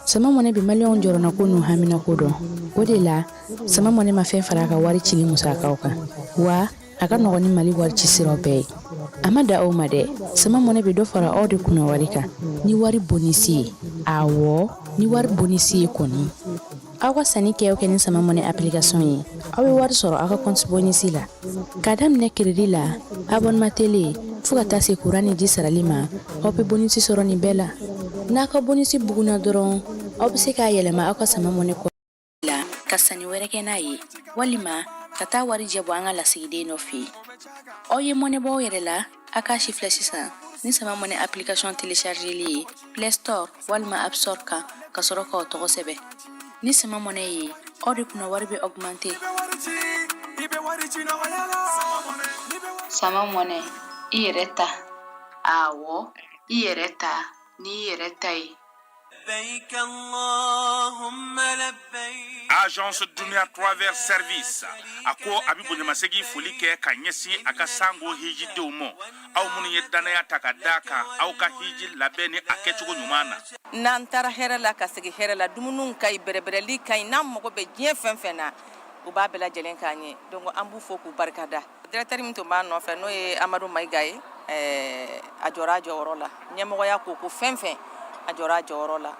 Sama mone bi malion jorona ko no hamina ko do o de la sama mone ma fe fara ka wari cili musaka ka wa aka no ni mali wari ci siro be amada o made sama mone bi do fara o de kuno wari ka ni wari bonisi awo ni wari bonisi ko ni awa sani ke o ken sama mone application yi awi wari soro aka compte bonisi la kadam ne credit la abonnement télé fuka tase kurani di saralima o pe bonisi soro ni bela naka bonisi buguna doron obseka yelema aka sama mone ko la kasani wereke nayi walima tata wari jebo anga la sigide no fi oye mone bo yerela aka chifle sisa ni sama mone application télécharger li Play Store walima App Store ka soro ko to sebe ni sama mone yi odi kuna wari be augmenter sama mone ireta awo ireta ni iretai لبيك اللهم لبيك Agence Dunia Travers Service ako abibu nyamasegi folike kanyesi aka sango hiji deumo au munu yedana ya takadaka au ka hiji labeni akechugo nyumana nantara herela kasegi herela dumunun kai berebereli kai nam mo be je fenfena u ba bela jelen kanye donc ambu foku barkada directeur mi to ba no fe no e Amadou Maïgaye ajora jorola nyemo ya ko fenfen ajora jorola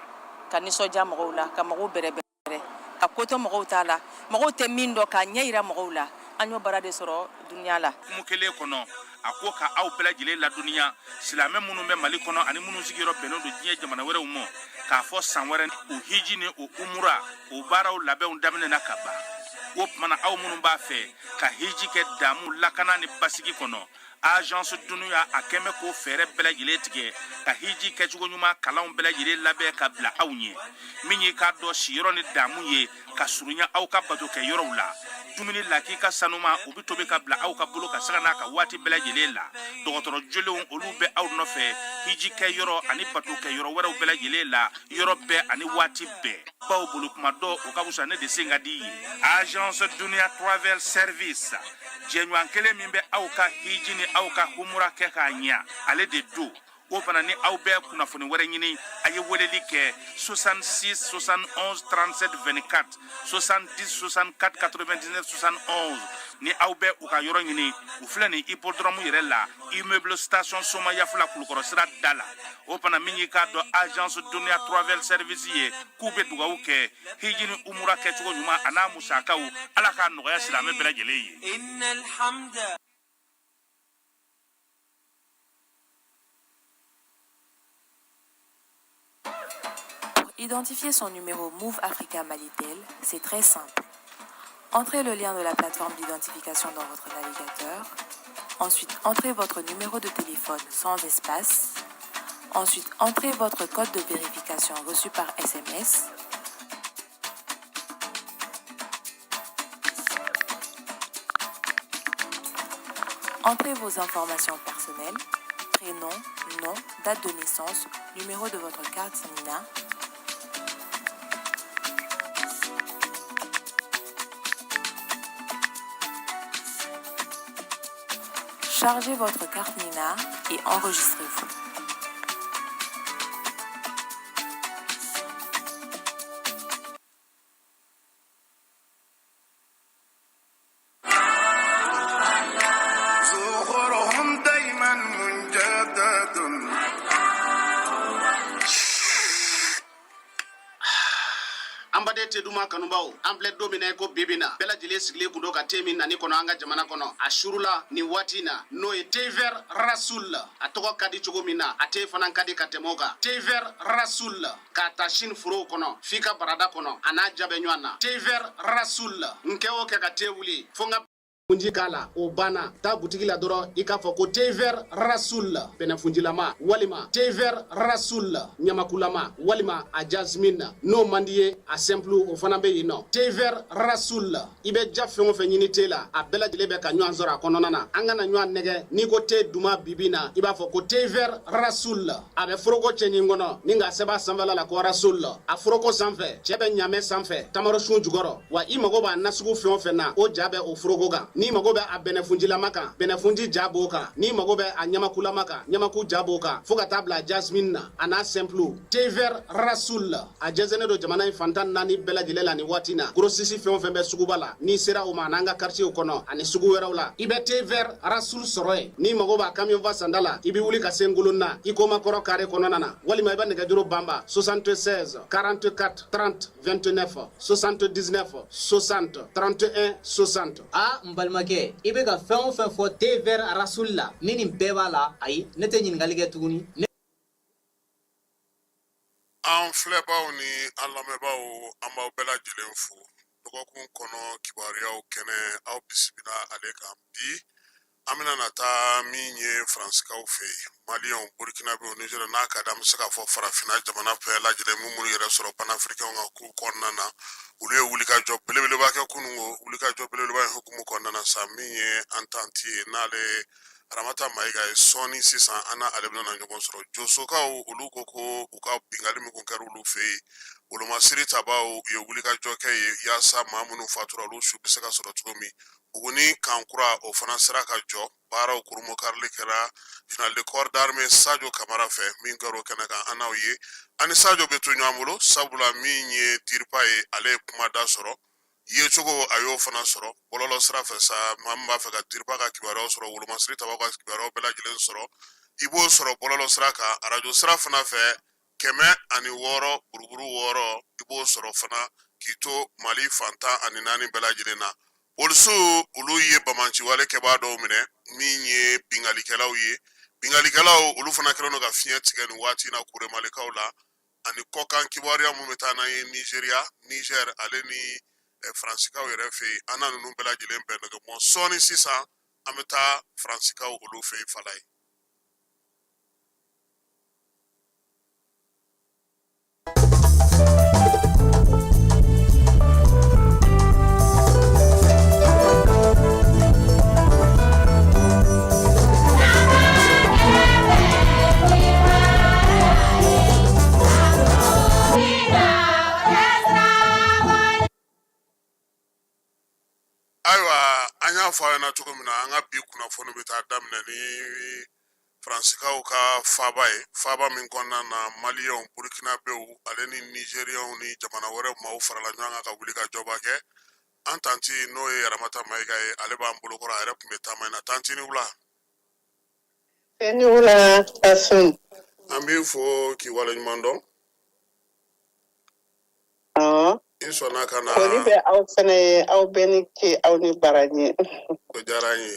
kaniso ja mogola ka mogo berebere ka koto mogo tala mogo te mindo ka nyeira mogo la anyo barade soro dunya la mukele kono ako ka au bela jile la dunia silame munu be mali kono ani munu sigiro beno do nye jamana were umo ka fo sanwere u hiji ni u umura u baraw labe undamne nakaba wop mana au munu ba fe ka hiji ke damu lakana ni basigi kono Agence Dunia akeme ko fere bela jile tige ka hiji ke jugo nyuma kalaw bela jile labe ka bla awnye minyi ka do shiro ni damu ye ka surunya au ka bato ke yoro la dumini laki ka sanuma ubi tobe ka bla au ka bulu ka sagana ka wati bela jile la dogotoro jolon olube au no fe hiji ke yoro ani bato ke yoro wera bela jile la yoro be ani wati be bawo bulu kuma do o ka busa ne de singa di Agence Dunia Travel Service Jenywan kele mimbe au ka hiji ni au ka humura ke ka nya ale de do o fana ni au be kuna foni were nyini aye weleli ke 66 71 37 24 70 64 99 71 ni au be u ka yoro nyini u fle ni hippodrome yerela immeuble station soma ya fula kulukoro sira dala o fana minyi ka do Agence Dunia Travel Service ye kube duga uke hijini umura ke chugo nyuma ana musaka u ala ka no ya sira me bela jele yi innal hamda. Identifier son numéro Move Africa Malitel, c'est très simple. Entrez le lien de la plateforme d'identification dans votre navigateur. Ensuite, entrez votre numéro de téléphone sans espace. Ensuite, entrez votre code de vérification reçu par SMS. Entrez vos informations personnelles, prénom, nom, date de naissance, numéro de votre carte Sanina. Chargez votre carte Nina et enregistrez-vous. te duma kanubaw ample domine ko bibina bela jile sigle kundo ka temi nani kono anga jamana kono ashurula ni watina no e tever rasul atoko kadi chogo mina ate fanan kadi katemoga tever rasul ka tashin furo kono fika barada kono ana jabe nywana tever rasul nkewo ke ka tewuli fonga funji kala o bana ta butigi la doro ika fo ko tever rasul pena funjilama walima tever rasul nyamakulama walima a jasmine no mandiye a simple o fana be yino tever rasul ibe jafengo fe nyini tela a bela dilebe ka nyan zora konona na angana nyan nege ni ko te duma bibina iba fo ko tever rasul abe froko chenyi ngono ninga seba samvala la ko rasul a froko sanfe chebe nyame sanfe tamaro shun jugoro wa imago ba nasugo fe na o jabe o froko ga ni mago bɛ a bɛnɛfunjilama kan bɛnɛfunji ja b'o kan ni mago bɛ a ɲamakulama kan ɲamaku ja b'o kan fo ka taa bila jasmine na a n'a simple thé vert rasoul a jɛnsɛnnen don jamana in fantan naani bɛɛ lajɛlen la ni waati na grossiste fɛn o fɛn bɛ suguba la n'i sera o ma n'an ka quartier kɔnɔ ani sugu wɛrɛw la i bɛ thé vert rasoul sɔrɔ yen ni mago b'a camion va sanda la i bɛ wuli ka se ngolon na i ko makɔrɔ carré kɔnɔna na walima i bɛ nɛgɛjuru banba 76 44 30 29 79 60 31 60 n balimakɛ i bɛ ka fɛn o fɛn fɔ thé vert rasoul la ni nin bɛɛ b'a la ayi ne tɛ ɲininkali kɛ tuguni an filɛbaw ni an lamɛnbaw an b'aw bɛɛ lajɛlen fo dɔgɔkun kɔnɔ kibaruyaw kɛnɛ aw bisimila ale kan bi an bɛna na taa min ye faransikaw fɛ yen maliyɛnw burukinabew nigɛri n'a ka di an bɛ se k'a fɔ farafinna jamana bɛɛ lajɛlen minnu yɛrɛ sɔrɔ panafirikɛnw ka kuru kɔnɔna na olu ye wulikajɔ belebeleba kɛ kununko wulikajɔ belebeleba in hukumu kɔnɔna na sa min ye an tanti ye n'ale Aramata Mayiga ye sɔɔni sisan an n'ale bɛna ɲɔgɔn sɔrɔ josokaw olu ko ko u ka bingali min kun kɛra olu fɛ yen wolomasiri tabaw u ye wulikajɔ kɛ ye yaasa maa minnu fatura olu su bɛ se ka sɔrɔ cogo min Buguni Kankura o fana sera ka jɔ baaraw kurumo karili kɛra général de corps d'armée Sadio Kamara fɛ min kɛra o kɛnɛ kan an n'aw ye ani Sadio bɛ to ɲɔgɔn bolo sabula min ye Diripa ye ale ye kuma da sɔrɔ yecogo a y'o fana sɔrɔ bɔlɔlɔ sira fɛ sa maa min b'a fɛ ka Diripa ka kibaruyaw sɔrɔ wolomasiri tabaw ka kibaruyaw bɛɛ lajɛlen sɔrɔ i b'o sɔrɔ bɔlɔlɔ sira kan arajo sira fana fɛ 106 buruburu 6 i b'o sɔrɔ fana k'i to Mali fantan ani naani bɛɛ lajɛlen na Olso olu ye bamanciwale kɛbaa dɔw minɛ min ye bingalikɛlaw ye bingalikɛlaw olu fana kɛlen don ka fiɲɛ tigɛ nin waati na kuremalikaw la ani kɔkan kibaruya mun bɛ taa n'an ye Niger ale ni faransikaw yɛrɛ fɛ yen an na ninnu bɛɛ lajɛlen bɛn nɛgɛmɔ sɔɔni sisan an bɛ taa faransikaw olu fɛ yen fala ye ayiwa an y'a fɔ a ɲɛna cogo min na an ka bi kunnafoni bɛ taa daminɛ ni faransikaw ka faaba ye faaba min kɔnɔna na maliyɛnw burukinabew ale ni nigeriɛnw ni jamana wɛrɛw maaw farala ɲɔgɔn kan ka wuli ka jɔba kɛ an tanti n'o ye Aramata Mayiga ye ale b'an bolokɔrɔ a yɛrɛ tun bɛ taama in na tanti ni wula ni wula Kasum an b'i fo k'i waleɲuman dɔn i sɔnna ka na foli bɛ aw fɛnɛ ye aw bɛɛ ni ce aw ni baraji o diyara an ye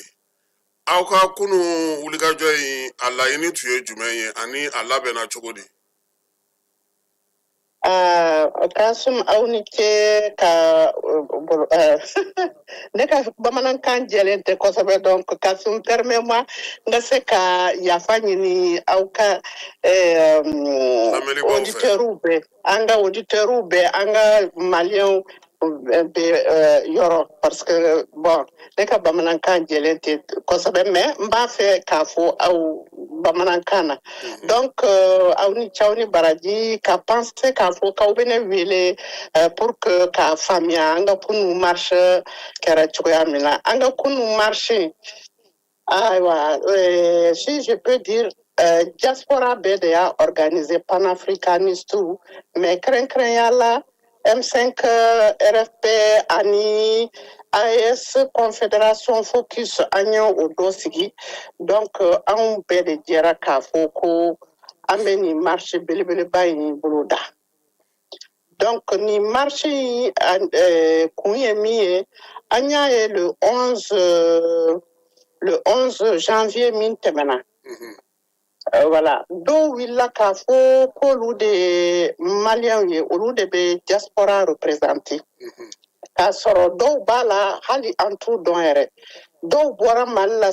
aw ka kunun wulikajɔ in a laɲini tun ye jumɛn ye ani a labɛnna cogo di Kasum aw ni ce ka ne ka bamanankan jɛlen tɛ kosɛbɛ donc Kasum permets-moi n ka se ka yafa ɲini aw ka auditeurs bɛɛ an ka auditeurs bɛɛ an ka maliyɛnw bɛ yɔrɔ parce que bon ne ka bamanankan jɛlen tɛ kosɛbɛ mais n b'a fɛ k'a fɔ aw bamanankan na donc aw ni ce aw ni baraji ka pense k'a fɔ k'aw bɛ ne wele pour que k'a faamuya an ka kunun marche kɛra cogoya min na an ka kunun marche ayiwa si je peux dire diaspora bɛɛ de y'a organisé panafricaniste mais kɛrɛnkɛrɛnya la M5 RFP ani AES Confédération Focus an ye o dɔ sigi donc anw bɛɛ de jɛra k'a fɔ ko an bɛ nin marche belebeleba in bolo da donc nin marche in kun ye min ye an y'a ye le 11 janvier min tɛmɛna voilà dɔw wulila k'a fɔ k'olu de maliyɛnw ye olu de bɛ diaspora représenter k'a sɔrɔ dɔw b'a la hali an t'u dɔn yɛrɛ dɔw bɔra Mali la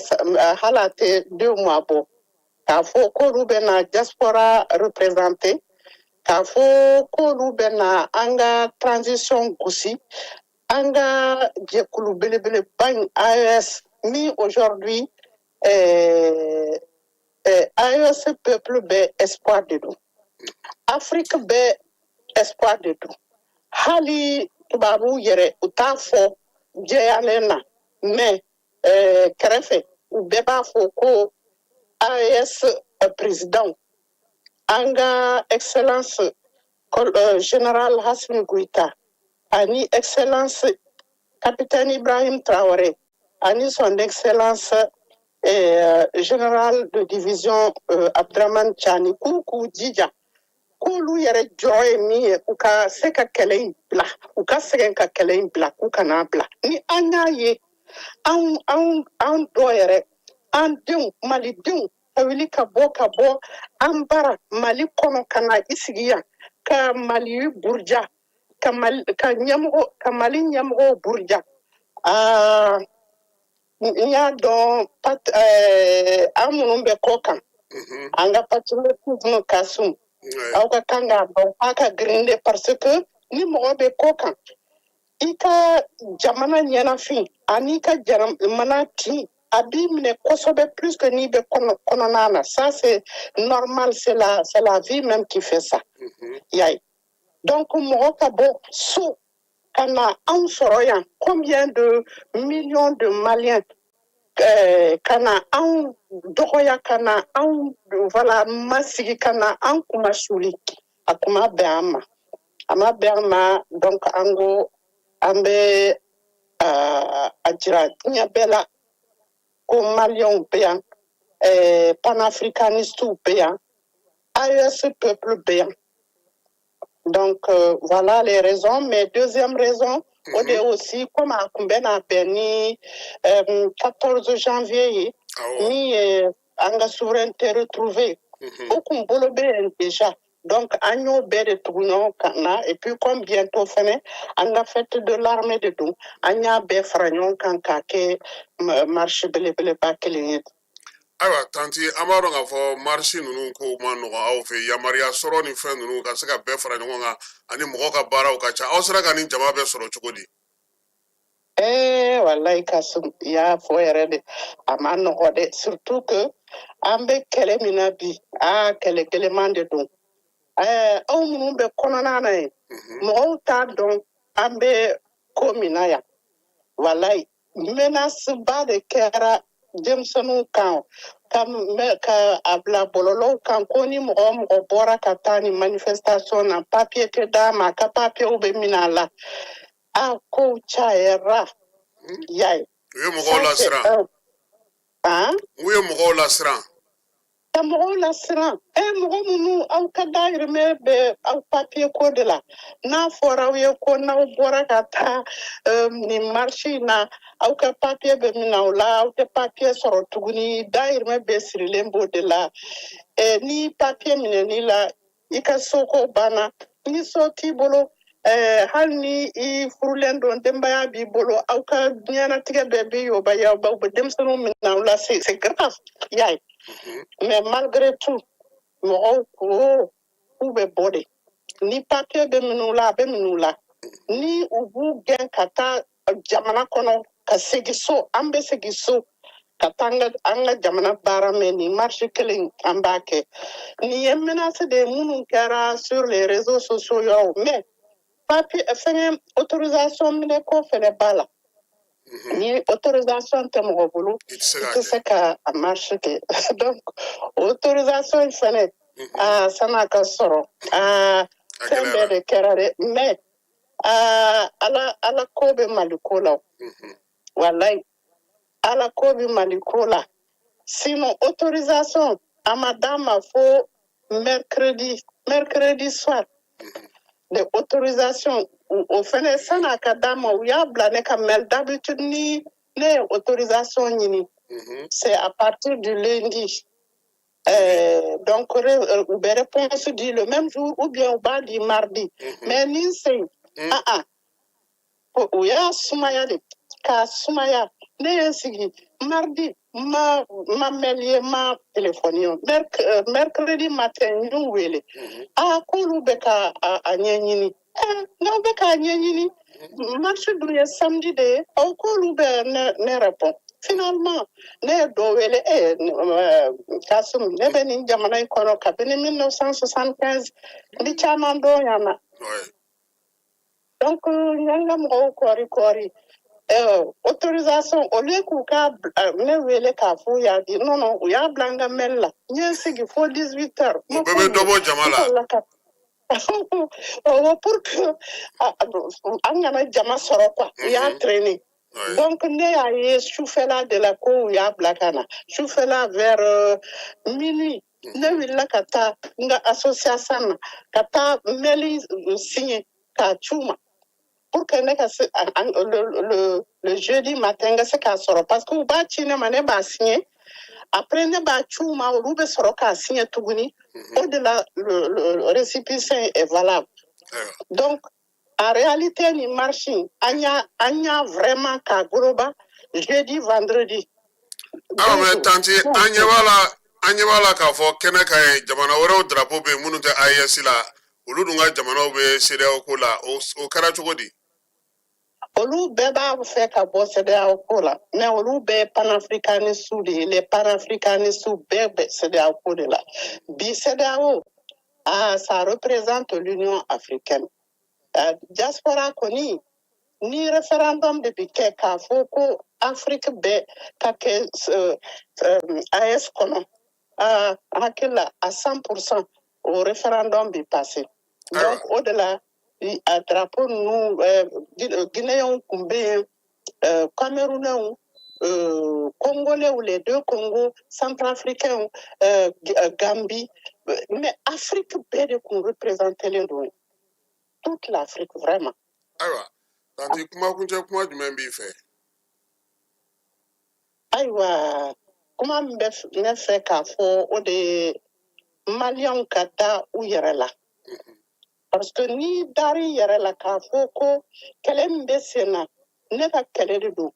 hali a tɛ 2 mois bɔ k'a fɔ k'olu bɛna diaspora représenter k'a fɔ k'olu bɛna an ka transition gosi an ka jɛkulu belebeleba in AES min aujourd'hui AES peuple bɛɛ espoir de don Afrique bɛɛ espoir de don hali tubabuw yɛrɛ u t'a fɔ jɛyalen na mais kɛrɛfɛ u bɛɛ b'a fɔ ko AES président an ka excellence général Hassan Goïta ani excellence capitaine Ibrahim Traoré ani son excellence général de division Abdraman Chani k'u jija k'olu yɛrɛ jɔ ye min ye u ka se ka kɛlɛ in bila u ka sɛgɛn ka kɛlɛ in bila k'u kana bila ni an y'a ye an dɔ yɛrɛ an denw malidenw ka wuli ka bɔ an bara mali kɔnɔ ka na i sigi yan ka mali buruja ka mali ɲɛmɔgɔw buruja n y'a dɔn an minnu bɛ kɔ kan an ka patriotisme ka sun aw ka kan k'a dɔn k'a ka girin de parce que ni mɔgɔ bɛ kɔ kan i ka jamana ɲɛnafin ani ka jamana tin a b'i minɛ kosɛbɛ plus que n'i bɛ kɔnɔna na ça c'est normal c'est la vie même qui fait ça y'a ye donc mɔgɔ ka bɔ so ka na anw sɔrɔ yan combien de millions de maliens ka na anw dɔgɔya ka na anw voilà masigi ka na anw kuma suli a kuma bɛn an ma a ma bɛn an ma donc an ko an bɛ a jira diɲɛ bɛɛ la ko maliens bɛ yan panafricanistes bɛ yan AES peuple bɛ yan. Donc, voilà les raisons. Mais deuxième raison, on est aussi, comme à Kumbena Beni, 14 janvier, ni la souveraineté retrouvée. Au Kumbolobe déjà. Donc, agneau de Tournon, et puis comme bientôt fini, on a fait de l'armée de Dou, Agna Befragnon, Kankake, marche belebele bakelinit. Ayiwa tanti an b'a dɔn k'a fɔ marisi ninnu ko ma nɔgɔn aw fɛ yamaruya sɔrɔ ni fɛn ninnu ka se ka bɛɛ fara ɲɔgɔn kan ani mɔgɔ ka baaraw ka ca aw sera ka nin jama bɛɛ sɔrɔ cogo di? Wallahi Kasum i y'a fɔ yɛrɛ de a ma nɔgɔ dɛ surtout que an bɛ kɛlɛ min na bi kɛlɛ gɛlɛman de don aw minnu bɛ kɔnɔna na yen mɔgɔw t'a dɔn an bɛ ko min na yan wallahi menace ba de kɛra denmisɛnninw kan ka a bila bɔlɔlɔw kan ko ni mɔgɔ bɔra ka taa ni manifestation na papier tɛ d'a ma ka papiew bɛ minɛ a la kow cayara y'a ye. U ye mɔgɔw lasiran. U ye mɔgɔw lasiran. Ka mɔgɔw lasiran mɔgɔ minnu aw ka dahirimɛ bɛ aw papier ko de la n'a fɔra aw ye ko n'aw bɔra ka taa nin marche na aw ka papier bɛ minɛ aw la aw tɛ papier sɔrɔ tuguni dahirimɛ bɛɛ sirilen b'o de la ni papier minɛn'i la i ka soko banna ni so t'i bolo hali ni I furulen don denbaya b'i bolo aw ka diɲɛnatigɛ bɛɛ bɛ yɔbaya aw bɛ denmisɛnninw minɛ aw la c'est grave y'a ye mais malgré tout mɔgɔw ko k'u bɛ bɔ de ni papier bɛ minnu la a bɛ minnu la ni u b'u gɛn ka taa jamana kɔnɔ ka segin so an bɛ segin so ka taa an ka jamana baara mɛn nin marche kelen an b'a kɛ nin ye menace de minnu kɛra sur les réseaux sociaux yɔrɔ mais papier fɛngɛ autorisation minɛ ko fɛnɛ b'a la ni autorisation tɛ mɔgɔ bolo i tɛ se ka a marche kɛ donc autorisation fɛnɛ san'a ka sɔrɔ fɛn bɛɛ de kɛra dɛ mais ala ko bɛ Mali ko la wallahi ala ko bɛ Mali ko la sinon autorisation a ma d'a ma fo mercredi soir de autorisation o fɛnɛ san'a ka d'a ma u y'a bila ne ka mail d'habitude ni ne ye autorisation ɲini c'est à partir du lundi donc u bɛ réponse di le même jour ou bien u b'a di mardi mais ni sen u y'a sumaya de k'a sumaya ne ye sigi mardi ma mail ye ma téléphone ye mercredi matin n y'u wele k'olu bɛ ka a ɲɛɲini n'aw bɛ k'a ɲɛɲini marche dun ye samedi de ye k'olu bɛ ne répond finalement ne ye dɔ wele Kasum ne bɛ nin jamana in kɔnɔ kabini 1975 ni caman dɔn yan na donc n y'an ka mɔgɔw kɔɔri autorisation au lieu k'u ka ne wele k'a fɔ y'a di non u y'a bila an ka mail la n ye sigi fo 18 heures. O bɛɛ bɛ dɔ bɔ jama la. Pour que an kana jama sɔrɔ quoi u y'a traîner. Donc ne y'a ye sufɛla de la ko u y'a bila ka na sufɛla vers minuit ne wulila ka taa n ka association na ka taa mail signer k'a c'u ma. Pour que le jeudi matin, c'est qu'à sort. Parce que vous bâtez signer, après ne bâtez ma ou be sort qu'à signer tout au-delà le récipient est valable. Donc en réalité, ni marching, anya vraiment qu'à Goroba jeudi vendredi. Ah mais tanti anya wala k'a fɔ kɛnɛ ka ye jamana wɛrɛw drapeau bɛ minnu tɛ AES la olu dun ka jamanaw bɛ CEDEAO ko la o kɛra cogo di? Olu bɛɛ b'a fɛ ka bɔ CEDEAO ko la mais olu bɛɛ panafricanistes de ye les panafricanistes bɛɛ bɛ CEDEAO ko de la bi CEDEAO ça représente l'Union africaine diaspora kɔni ni référendum de bi kɛ k'a fɔ ko Afrique bɛɛ ka kɛ AES kɔnɔ hakili la à 100% au référendum bi passé donc au-delà a drapeau ninnu Guinéens kun bɛ yen Camerounais Congolais les deux Congo centrafricains Gambie mais Afrique bɛɛ de kun représentelen don toute l'Afrique vraiment. Ayiwa tanti kumakuncɛ kuma jumɛn b'i fɛ? Ayiwa kuma min bɛ ne fɛ k'a fɔ o de ye Maliyɛnw ka da u yɛrɛ la. Parce que ni dari yɛrɛ la k'a fɔ ko kɛlɛ min bɛ sen na ne ka kɛlɛ de don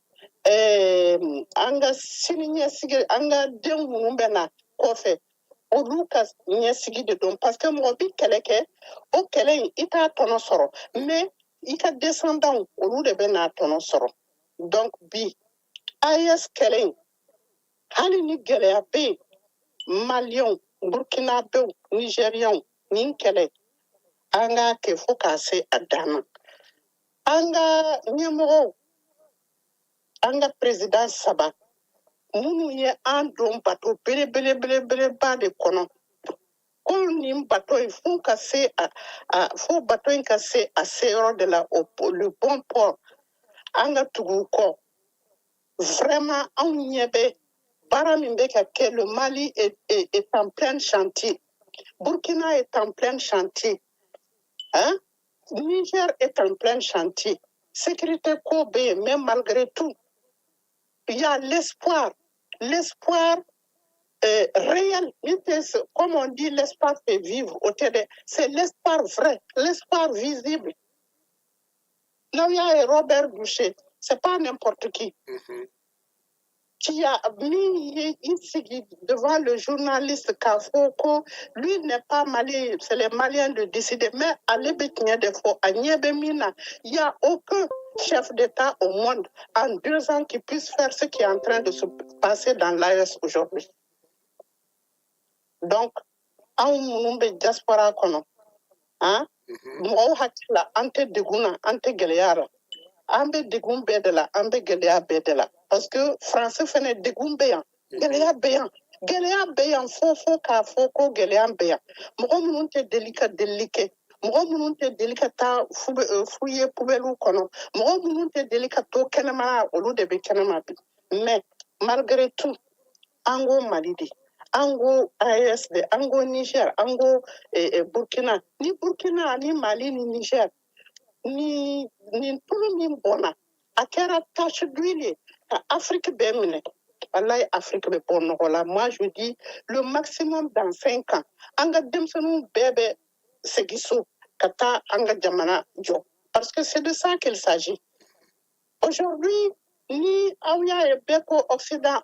an ka sini ɲɛsigi an ka den minnu bɛ na kɔfɛ olu ka ɲɛsigi de don parce que mɔgɔ bi kɛlɛ kɛ o kɛlɛ in i t'a tɔnɔ sɔrɔ mais i ka descendants olu de bɛ n'a tɔnɔ sɔrɔ donc bi AES kɛlɛ in hali ni gɛlɛya bɛ yen Maliyɛnw Burkinabɛw Nigériens nin kɛlɛ an k'a kɛ fo k'a se a dan na an ka ɲɛmɔgɔw an ka président saba minnu ye an don bato belebeleba de kɔnɔ ko nin bato in fo bato in ka se a seyɔrɔ de la le bon port an ka tugu kɔ vraiment anw ɲɛ bɛ baara min bɛ ka kɛ le Mali est en plein chantier Burkina est en plein chantier hein? Niger est en plein chantier. Sécurité ko bɛ yen mais malgré tout il y a l'espoir réel. Comme on dit, l'espoir fait vivre au TD. C'est l'espoir vrai, l'espoir visible. Là, il y a Robert Boucher, c'est pas n'importe qui. Qui a mis ici devant le journaliste Kafoko, lui n'est pas malien, c'est les Maliens de décider. Mais à l'ébétien des fois, à Niébemina, il n'y a aucun chef d'État au monde en 2 ans qui puisse faire ce qui est en train de se passer dans l'AES aujourd'hui. Donc, en diaspora kono, hein, mɔgɔw hakili la an tɛ degun na an tɛ gɛlɛya la an bɛ degun bɛɛ de la an bɛ gɛlɛya bɛɛ de la parce que français fɛnɛ degun bɛ yan gɛlɛya bɛ yan gɛlɛya bɛ yan fo k'a fɔ ko gɛlɛya bɛ yan mɔgɔ minnu tɛ deli ka delili kɛ mɔgɔ minnu tɛ deli ka taa fu ye poubelle kɔnɔ mɔgɔ minnu tɛ deli ka to kɛnɛma olu de bɛ kɛnɛma bi mais malgré tout an ko Mali de an ko AES de an ko Niger an ko Burkina ni Burkina ni Mali ni Niger ni tulu min bɔnna a kɛra tache d'huile ye ka Afrique bɛɛ minɛ wallahi Afrique bɛ bɔ nɔgɔ la moi je dis le maximum dans 5 ans an ka denmisɛnninw bɛɛ bɛ segin so ka taa an ka jamana jɔ parce que c'est de ça qu'il s'agit aujourd'hui ni aw y'a ye bɛɛ ko Occident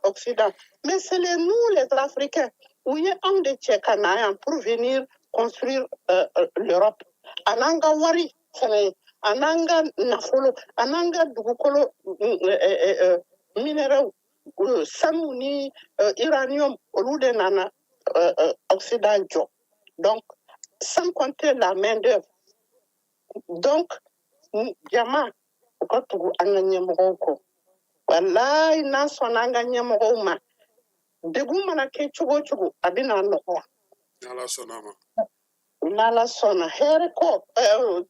mais c'est nous les Africains u ye anw de cɛ ka na yan pour venir construire l'Europe a n'an ka wari fɛnɛ ye a n'an ka nafolo a n'an ka dugukolo minéraux sanu ni uranium olu de nana Occident jɔ donc sans compter la main d'œuvre donc jama u ka tugu an ka ɲɛmɔgɔw kɔ wallahi n'an sɔnna an ka ɲɛmɔgɔw ma degun mana kɛ cogo o cogo a bɛna nɔgɔya n'ala sɔnna hɛrɛ kɔ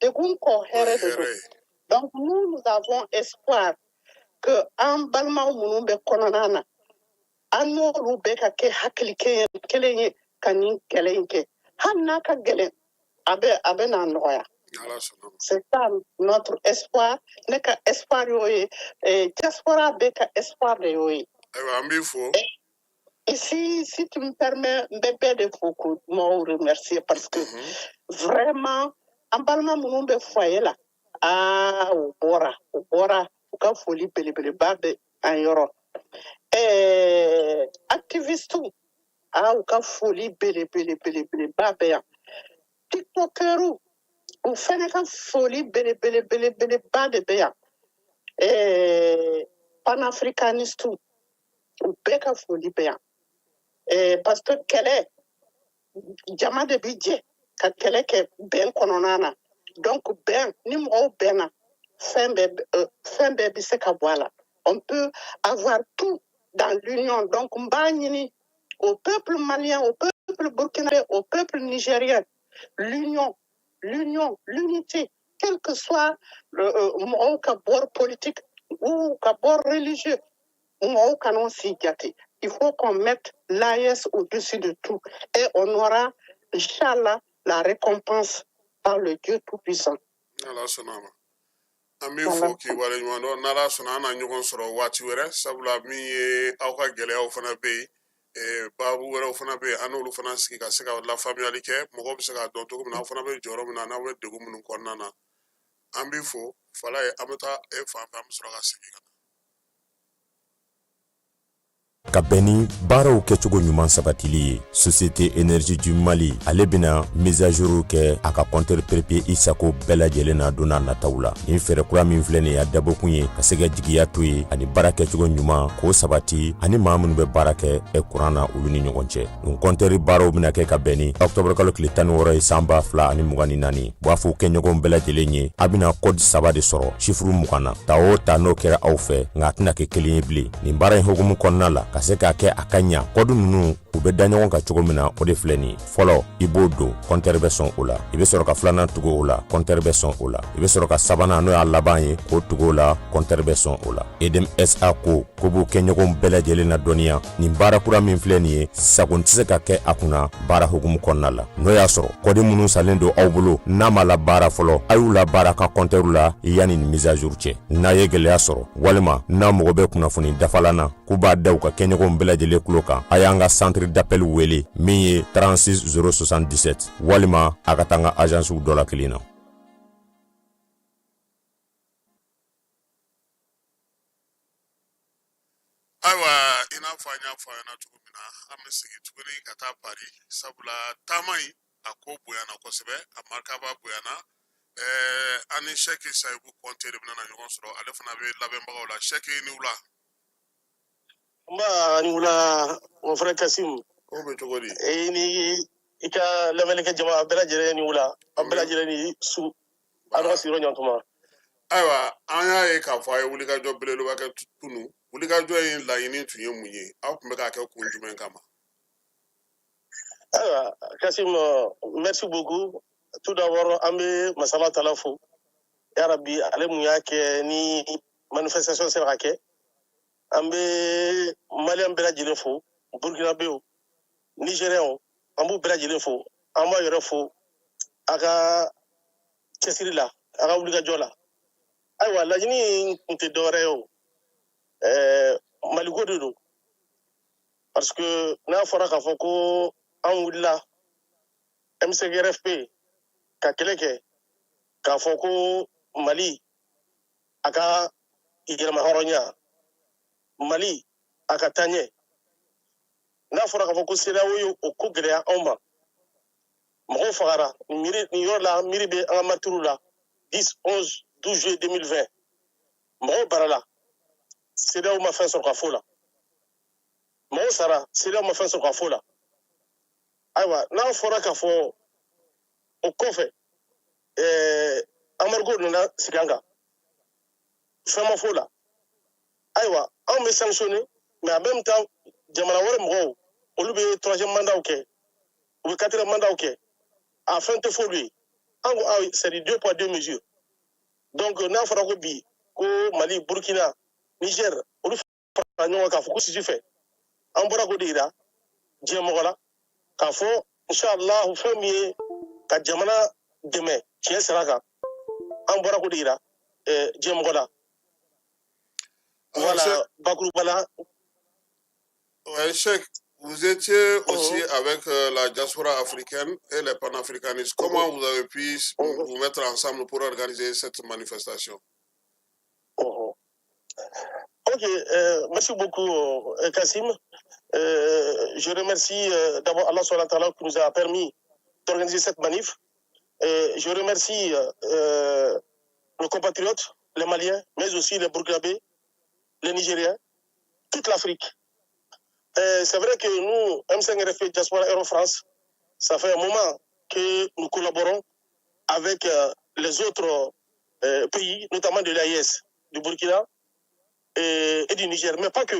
degun kɔ hɛrɛ de don donc nous avons espoir que an balimaw minnu bɛ kɔnɔna na an n'olu bɛ ka kɛ hakili kelen ye ka nin kɛlɛ in kɛ hali n'a ka gɛlɛn a bɛna nɔgɔya. C'est ça notre espoir. Ne ka espoir y'o ye diaspora bɛ ka espoir de y'o ye. Ayiwa an b'i fo. Ici, si tu me permets, je vais vous remercier parce que vraiment, en parlant de mon foyer là, au bora, au cas folie belebeleba en Europe. Activiste au cas folie belebeleba TikToker ou fait ka folie belebeleba de béa. Panafricaniste ou beka folie béa. Parce que kɛlɛ jama de bi jɛ ka kɛlɛ kɛ bɛn kɔnɔna na donc bɛn ni mɔgɔw bɛnna fɛn bɛɛ bi se ka bɔ a la on peut avoir tout dans l'union donc n b'a ɲini au peuple malien au peuple burkinabé au peuple nigérien l'unité quel que soit mɔgɔw ka bord politique ou ka bord religieux mɔgɔw kan'o si jate. Il faut qu'on mette l'AES au-dessus de tout. Et on aura, Inch'Allah, la récompense par le Dieu Tout-Puissant. An b'i fo k'i waleɲuman dɔn n'ala sɔnna an na ɲɔgɔn sɔrɔ waati wɛrɛ sabula min ye aw ka gɛlɛyaw fana bɛ yen baabu wɛrɛw fana bɛ yen an n'olu fana sigi ka se ka lafaamuyali kɛ mɔgɔw bɛ se k'a dɔn cogo min na aw fana bɛ jɔyɔrɔ min na n'aw bɛ degun minnu kɔnɔna na an b'i fo Fala ye an bɛ taa e fan fɛ an bɛ sɔrɔ ka segin ka na. Ka bɛn ni baaraw kɛcogo ɲuman sabatili ye Société Énergie du Mali ale bɛna mise à jour kɛ a ka compteur papier Isako bɛɛ lajɛlen na don n'a nataw la ni fɛɛrɛ kura min filɛ nin ye a dabɔkun ye ka se ka jigiya to ye ani baara kɛcogo ɲuman k'o sabati ani maa minnu bɛ baara kɛ courant na olu ni ɲɔgɔn cɛ nin compteur baaraw bɛna kɛ ka bɛn ni octobre kalo tile 16 ye san 2024 b'a fɔ kɛɲɔgɔn bɛɛ lajɛlen ye a bɛna code 3 de sɔrɔ chiffre 20 na ta o ta n'o kɛra aw fɛ nka a tɛna kɛ kelen ye bilen nin baara in hukumu kɔnɔna la ka se k'a kɛ a ka ɲa kɔdu ninnu u bɛ da ɲɔgɔn kan cogo min na o de filɛ nin fɔlɔ i b'o don compteur bɛ sɔn o la i bɛ sɔrɔ ka filanan tugu o la compteur bɛ sɔn o la i bɛ sɔrɔ ka sabanan n'o y'a laban ye k'o tugu o la compteur bɛ sɔn o la EDEM SA ko b'o kɛ ɲɔgɔn bɛɛ lajɛlen na dɔnniya nin baara kura min filɛ nin ye sago tɛ se ka kɛ a kunna baara hukumu kɔnɔna la n'o y'a sɔrɔ kɔdi minnu salen don aw bolo n'a ma la baara fɔlɔ a y'u la baara ka compteur la yanni nin mise à jour cɛ n'a ye gɛlɛya sɔrɔ walima n'a mɔgɔ bɛ kunnafoni dafalan na k'u b'a da u ka kɛ ɲɔgɔn bɛɛ lajɛlen kulo kan a y'an ka centre d'appel wele min ye 36 077 walima a ka taa n ka agence dɔ la kelen na. Ayiwa i n'a fɔ an y'a fɔ a ɲɛna cogo min na an bɛ segin tuguni ka taa Paris sabula taama in a ko bonyana kosɛbɛ a marikaba bonyana an ni Sɛki Sayibu Kɔnte de bɛna ɲɔgɔn sɔrɔ ale fana bɛ labɛnbagaw la Sɛki ni wula. Nba ni wula mon frère Kasim. Ko bɛ cogo di? Ni i ka lamɛnnikɛ jama bɛɛ lajɛlen ni wula a bɛɛ lajɛlen ni su a n'aw sigiyɔrɔ ɲantuma. Ayiwa an y'a ye k'a fɔ a ye wulikajɔ belebeleba kɛ tunu wulikajɔ in laɲini tun ye mun ye aw tun bɛ k'a kɛ kun jumɛn kama? Ayiwa Kasim merci beaucoup tout d'abord an bɛ masala tala fo yarabi ale mun y'a kɛ ni manifestation sera ka kɛ an bɛ maliyɛn bɛɛ lajɛlen fo burkinabéw nigériens an b'u bɛɛ lajɛlen fo an b'a yɛrɛ fo a ka cɛsiri la a ka wulikajɔ la. Ayiwa laɲini tun tɛ dɔwɛrɛ ye o maliko de don parce que n'a fɔra k'a fɔ ko an wulila MCGRFP ka kɛlɛ kɛ k'a fɔ ko Mali a ka yɛlɛma hɔrɔnya Mali a ka taa ɲɛ n'a fɔra k'a fɔ ko CEDEAO ye o ko gɛlɛya anw ma mɔgɔw fagara nin yɔrɔ la miiri bɛ an ka martyrs la 10, 11, 12 juillet 2020 mɔgɔw barala CEDEAO ma fɛn sɔrɔ ka fɔ la mɔgɔw sara CEDEAO ma fɛn sɔrɔ ka fɔ la ayiwa n'a fɔra k'a fɔ o kɔfɛ embargo nana sigi an kan fɛn ma fɔ la Aïwa, on me sanctionné, mais en même temps, jamana wara mgo, au lieu de troisième mandat, ok, ou le quatrième mandat, ok, afin de faire lui. C'est les 2 poids 2 mesures. Donc, n'a pas de ko Mali, Burkina, Niger, ou le Fagnon, Kafou, si tu fais. On pourra go dire, Djemola, Kafou, Inch'Allah, ou premier, ka jamana demain, qui est Saraka. On pourra go dire, Djemola. Voilà, Bakroubala. Ouais, Cheikh, vous étiez aussi avec la diaspora africaine et les panafricanistes. Comment vous avez pu vous mettre ensemble pour organiser cette manifestation? Ok, merci beaucoup, Kassim. Je remercie d'abord Allah SWT qui nous a permis d'organiser cette manif. Je remercie nos compatriotes, les Maliens, mais aussi les Burkinabés, les Nigériens, toute l'Afrique. C'est vrai que nous, M5RFP Diaspora Aero France, ça fait un moment que nous collaborons avec les autres pays, notamment de l'AIS, du Burkina et du Niger, mais pas que.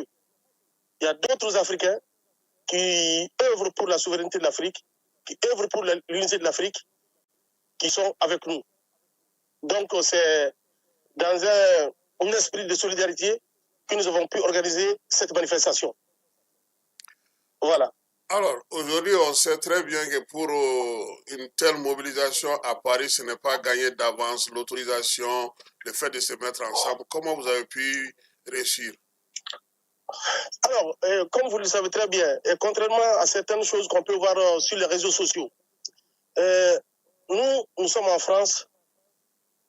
Il y a d'autres Africains qui œuvrent pour la souveraineté de l'Afrique, qui œuvrent pour l'unité de l'Afrique, qui sont avec nous. Donc c'est dans un esprit de solidarité que nous avons pu organiser cette manifestation. Voilà. Alors, aujourd'hui, on sait très bien que pour une telle mobilisation à Paris, ce n'est pas gagné d'avance l'autorisation, le fait de se mettre ensemble. Comment vous avez pu réussir? Alors, comme vous le savez très bien, et contrairement à certaines choses qu'on peut voir sur les réseaux sociaux, nous sommes en France,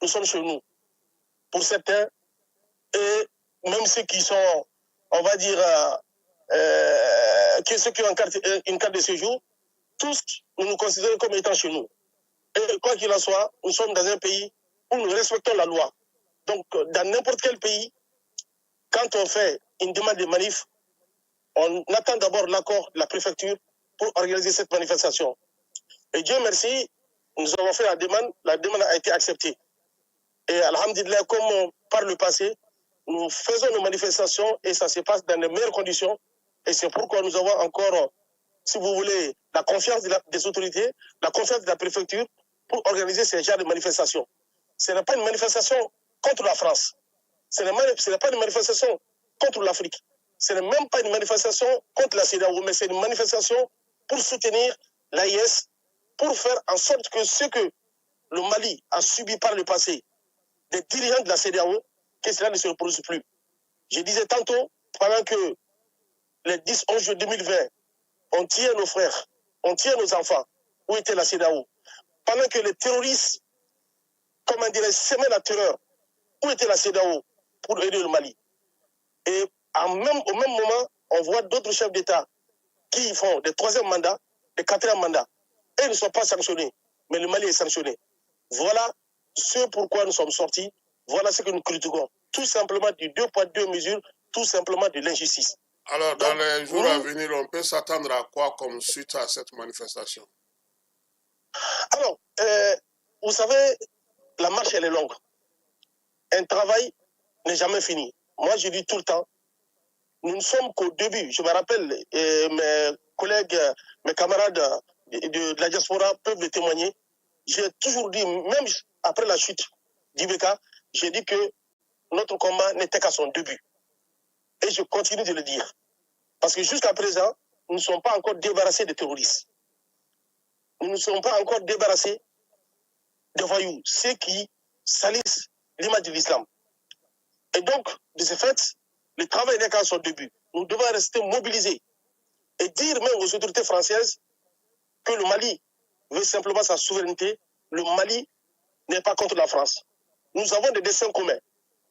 nous sommes chez nous. Pour certains, et même ceux qui sont, on va dire, ceux qui ont une carte de séjour, tous nous nous considérons comme étant chez nous. Et quoi qu'il en soit, nous sommes dans un pays où nous respectons la loi. Donc, dans n'importe quel pays, quand on fait une demande de manif, on attend d'abord l'accord de la préfecture pour organiser cette manifestation. Et Dieu merci, nous avons fait la demande a été acceptée. Et alhamdulillah, comme par le passé, nous faisons nos manifestations et ça se passe dans les meilleures conditions. Et c'est pourquoi nous avons encore, si vous voulez, la confiance des autorités, la confiance de la préfecture pour organiser ces genres de manifestations. Ce n'est pas une manifestation contre la France. Ce n'est pas une manifestation contre l'Afrique. Ce n'est même pas une manifestation contre la CEDEAO, mais c'est une manifestation pour soutenir l'AIS, pour faire en sorte que ce que le Mali a subi par le passé des dirigeants de la CEDEAO, que cela ne se reproduise plus. Je disais tantôt, pendant que les 10-11 juillet 2020, on tient nos frères, on tient nos enfants, où était la CEDEAO? Pendant que les terroristes, comment dirais-je, semaient la terreur, où était la CEDEAO pour aider le Mali? Et au même moment, on voit d'autres chefs d'État qui font des 3e mandats, des 4e mandats. Et ils ne sont pas sanctionnés, mais le Mali est sanctionné. Voilà ce pourquoi nous sommes sortis, voilà ce que nous critiquons. Tout simplement du 2 poids 2 mesures, tout simplement de l'injustice. Alors, dans les jours à venir, on peut s'attendre à quoi comme suite à cette manifestation? Alors, vous savez, la marche, elle est longue. Un travail n'est jamais fini. Moi, je dis tout le temps, nous ne sommes qu'au début. Je me rappelle, mes collègues, mes camarades de la diaspora peuvent le témoigner. J'ai toujours dit, même après la chute d'Ibk, j'ai dit que notre combat n'était qu'à son début. Et je continue de le dire. Parce que jusqu'à présent, nous ne sommes pas encore débarrassés des terroristes. Nous ne sommes pas encore débarrassés des voyous, ceux qui salissent l'image de l'islam. Et donc, de ce fait, le travail n'est qu'à son début. Nous devons rester mobilisés et dire même aux autorités françaises que le Mali veut simplement sa souveraineté. Le Mali n'est pas contre la France. Nous avons des destins communs.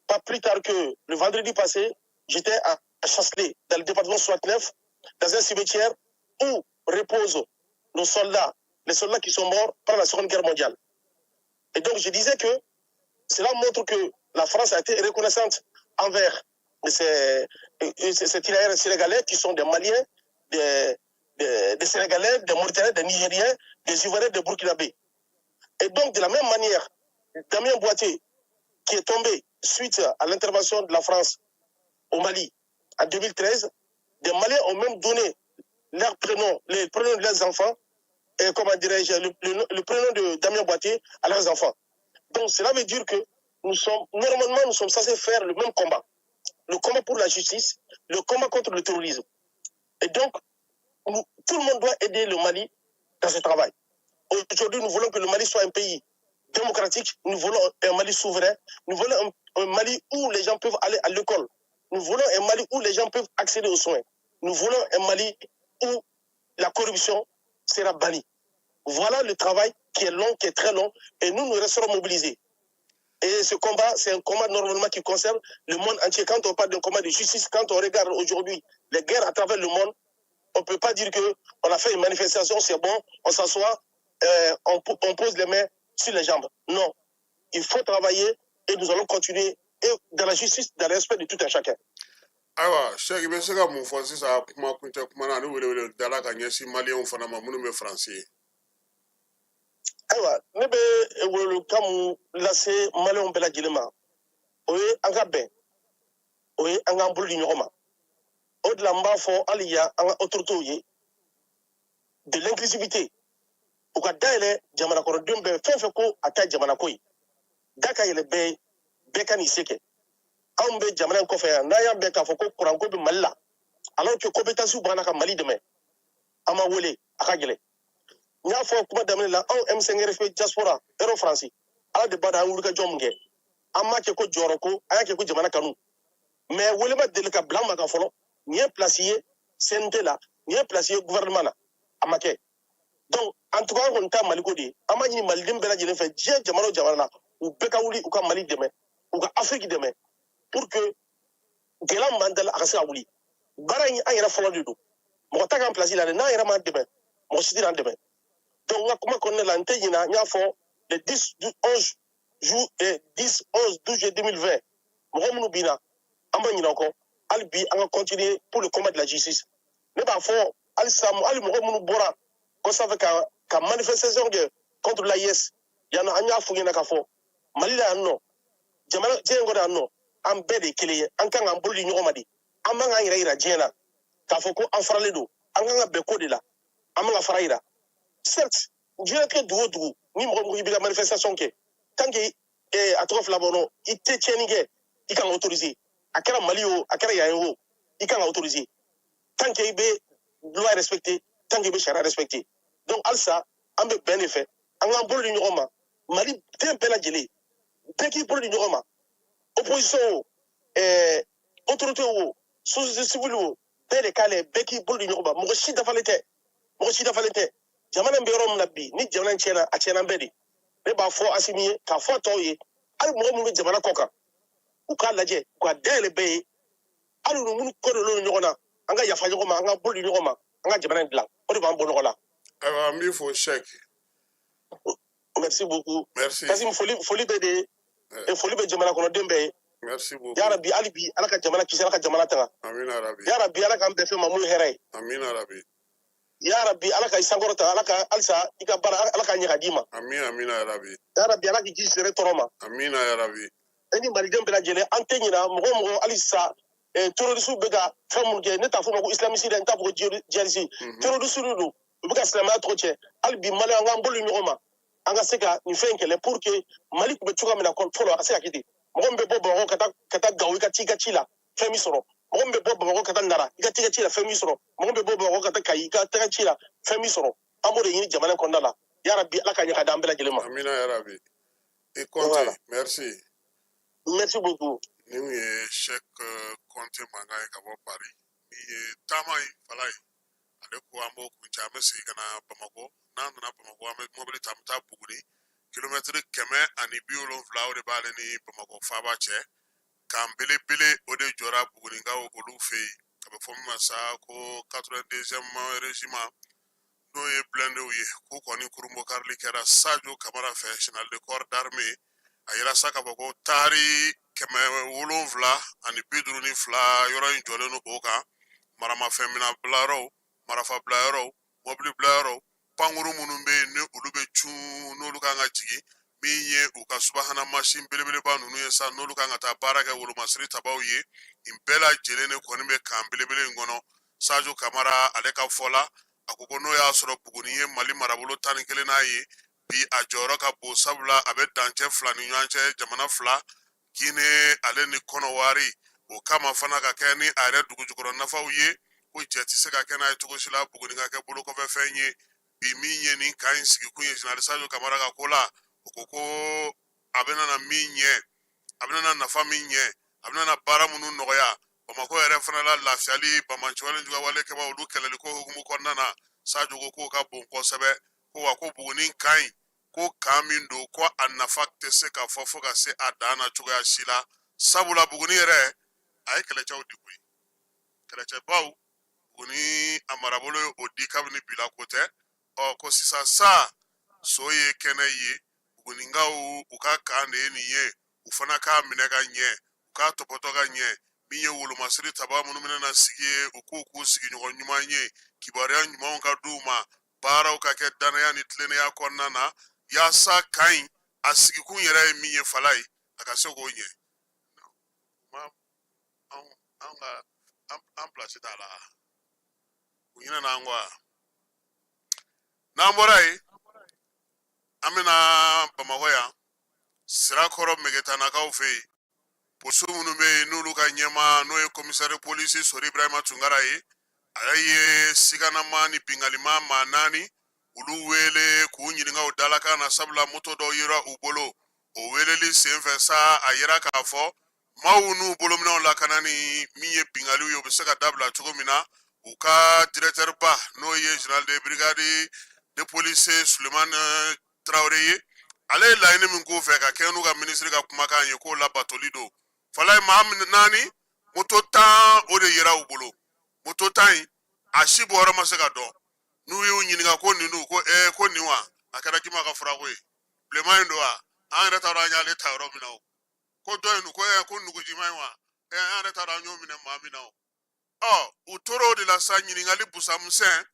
Pas plus tard que le vendredi passé, j'étais à Chasselet, dans le département 69, dans un cimetière où reposent nos soldats, les soldats qui sont morts pendant la Seconde Guerre mondiale. Et donc je disais que cela montre que la France a été reconnaissante envers ces tirailleurs sénégalais qui sont des Maliens, des Sénégalais, des Mauritaniens, des Nigériens, des Ivoiriens, des Burkinabés. Et donc de la même manière, Damien Boitier, qui est tombé suite à l'intervention de la France au Mali en 2013, des Maliens ont même donné leurs prénoms, les prénoms de leurs enfants, et comment dirais-je, le prénom de Damien Boitier à leurs enfants. Donc cela veut dire que normalement, nous sommes censés faire le même combat. Le combat pour la justice, le combat contre le terrorisme. Et donc, tout le monde doit aider le Mali dans ce travail. Aujourd'hui, nous voulons que le Mali soit un pays démocratique, nous voulons un Mali souverain, nous voulons un Mali où les gens peuvent aller à l'école, nous voulons un Mali où les gens peuvent accéder aux soins, nous voulons un Mali où la corruption sera bannie. Voilà le travail qui est long, qui est très long, et nous resterons mobilisés. Et ce combat, c'est un combat normalement qui concerne le monde entier. Quand on parle d'un combat de justice, quand on regarde aujourd'hui les guerres à travers le monde, on ne peut pas dire qu'on a fait une manifestation, c'est bon, on s'assoit, on pose les mains sur les jambes. Non. Il faut travailler et nous allons continuer et dans la justice, dans le respect de tout un chacun. Awa, Cheikh, il y a un fois, c'est ça, pour moi, nous dala gagner si Malien ou Fanama, nous français. Awa, ne be wolo kamu lase Malien bela jilema. Oye anga ben. Oye anga mbulu nyoma. Au-delà mbafo aliya anga autorité de l'inclusivité. Au ka daele jamana kono dembe fenfe ko ata jamana koy. Daka yele be bekani seke. Ambe jamana ko fe na ya be ka foko kuran ko be malla. Alors que compétence bana ka Mali demain. Ama wole akagele. Nya fo kuma damene la on M5 RFP diaspora euro français. Ala de bada wuluka jomnge. Amma ke ko joroko aya ke ko jamana kanu. Mais wole ma de ka blanc ma ka folo. Ni placier CNT là, ni placier gouvernement là. Amake. Donc en tout cas on ta Mali ko de. Ama ni Mali dem bela jele fe je jamano jamana ou beka wuli ou ka Mali demain. Ou ka Afrique demain. Pour que Gelam Mandela akasa wuli. Bara ni ayera folo de do. Mo ta kan placer là na yera ma demain. Mo sidi dans demain. Donc, comment on est là, le 10, 11 juillet, 10, 11, 12 juillet 2020, nous bina, Albi, on va continuer pour le combat de la justice. Mais parfois, Al-Sam, Al-Mouroumou Bora, qu'on savait qu'à manifestation contre l'AIS, il y en a un fouillé à Kafo, Malila non, Jamana Djengoda non, en bede kili, en kang en bouli nyomadi, en manga ira Djena, Kafoko en fraledo, en ganga beko de la, en manga fraïra. Certes, je n'ai que deux, ni la manifestation que tant que à trois flabono, il te tient il can autoriser. À quel Malio, à quel Yayo, il can autoriser. Tant qu'il est loi respectée, tant qu'il est chara respecté. Donc, Alsa, en bénéfice, en un bol de Roma, Mali, t'es un peu la gelée. T'es qui pour le Roma? Opposition, autorité, société civile, belle calé, Becky pour le Roma, mon chita falete, mon chita falete. Jamana mberom nabi ni jamana chena achena mbedi ne ba fo asimiye ka fo toye al mo mu jamana koka u ka laje kwa dele be al no mun ko do nyona anga ya fa nyoma anga boli nyoma anga jamana blanc o de ba mbono la mi fo Cheikh. Merci beaucoup. Merci. Kasi foli be de e foli be jamana kono dembe. Merci beaucoup. Ya rabbi alibi alaka jamana kisala ka jamana tanga. Amina rabbi. Ya rabbi alaka ambe fe mamu here. Amina rabbi. Ya rabbi alaka isangorota alaka alsa ika bara alaka nya kadima. Amina ya rabbi. Ya rabbi alaka jisere toroma. Amina ya rabbi. Eni mari dem bela jele antenyina mo alisa terrorisme bega famuge ne ta fuma ko islamiste den ta ko jelisi terrorisme do bega islamiste troche albi mali anga mbolu nyoma anga seka ni fenkele pour que mali ko be chuka mena control asa kiti mo mbe bobo kata gawi ka tiga chila femi soro mo mbe bobo kata ndara ka tiga chila femi soro mo mbe bobo kata kai ka tiga chila femi soro amore yini jamana kondala ya rabbi alaka nya kada mbela jele ma amina ya rabbi et compte merci. Merci beaucoup. Nous y Cheikh Conté Mangaye Kabo Paris. Ni tamay falay. Ale ko ambo ku jame si kana Bamako. Na Bamako ame mobile tamta buguni. Kilomètre keme ani biolon vlao de bale ni Bamako faba che. Kambele bele ode jora buguni nga olu fei. Kabe fomma sa ko 82e régiment. No ye blende uye ko koni kurumbo karli kera Sadio Camara fait général de corps d'armée. Ayira saka bako tari keme wolonvla ani bidruni fla yoro injole no oka marama femina blaro marafa blaro mobli blaro panguru munumbe ne ulube chu no luka nga jigi min ye u ka subahana mansin belebeleba ninnu ye sa n'olu kan ka taa baara kɛ wolomasiri tabaw ye nin bɛɛ lajɛlen de kɔni bɛ kan belebele in kɔnɔ Sajo Kamara ale ka fɔ la a ko ko n'o y'a sɔrɔ Buguni ye Mali marabolo 11 ye bi a jɔyɔrɔ ka bon sabula a bɛ dancɛ fila ni ɲɔgɔn cɛ jamana fila Guinée ale ni Kɔnɔwari o kama fana ka kɛ ni a yɛrɛ dugujukɔrɔ nafaw ye ko jɛ tɛ se ka kɛ n'a ye cogo si la Buguni ka kɛ bolokɔfɛ fɛn ye bi min ye nin kan in sigi kun ye Général Sajo Kamara ka ko la o ko ko a bɛna na min ɲɛ a bɛna na nafa min ɲɛ a bɛna na baara minnu nɔgɔya Bamako yɛrɛ fana la lafiyali Bamanciwale juguya wale kɛbaa olu kɛlɛliko hukumu kɔnɔna na Sajo ko k'o ka bon kosɛbɛ ko wa ko Buguni kan in ko kan min don ko a nafa tɛ se ka fɔ fo ka se a dan na cogoya si la sabula Buguni yɛrɛ a ye kɛlɛcɛw di koyi kɛlɛcɛbaw Buguni a marabolo ye o di kabini bila ko tɛ ko sisan sa so ye kɛnɛ ye Bugunikaw u ka kan de ye nin ye u fana k'a minɛ ka ɲɛ u k'a tɔpɔtɔ ka ɲɛ min ye wolomasiri taba minnu bɛna sigi ye u k'u sigiɲɔgɔn ɲuman ye kibaruya ɲumanw ka d'u ma baaraw ka kɛ danaya ni tilennenya kɔnɔna na yaasa kan in a sigikun yɛrɛ ye min ye fala ye a ka se k'o ɲɛ an pilasi t'a la u ɲinɛna an kɔ wa n'an bɔra yen an bɛna Bamakɔ yan Sirakɔrɔ Megetanakaw fɛ yen polisiw minnu bɛ yen n'olu ka ɲɛmaa n'o ye komisɛri polisi Sori Ibrahima Tunkara ye ale ye siganama ni bingalima maa 4 olu wele k'u ɲininka o dalakan na sabula moto dɔw yera u bolo o weleli senfɛ sa a yera k'a fɔ maaw n'u bolominɛw lakana ni min ye bingaliw ye u bɛ se ka dabila cogo min na u ka directeur ba n'o ye général de brigade de police Sulemani Traoré ye ale ye laɲini min k'u fɛ ka kɛ n'u ka ministre ka kumakan ye k'o labatoli don fala ye maa 4 moto 10 o de yera u bolo moto 10 in a si bɔyɔrɔ ma se ka dɔn n'u y'u ɲininka ko nin don ko nin wa a kɛra k'i ma ka furako ye bilenman in don wa an yɛrɛ t'a dɔn an y'ale ta yɔrɔ min na o ko dɔ in ko nugujima in wa an yɛrɛ t'a dɔn an y'o minɛ maa min na o u tora o de la sa ɲininkali busamisɛn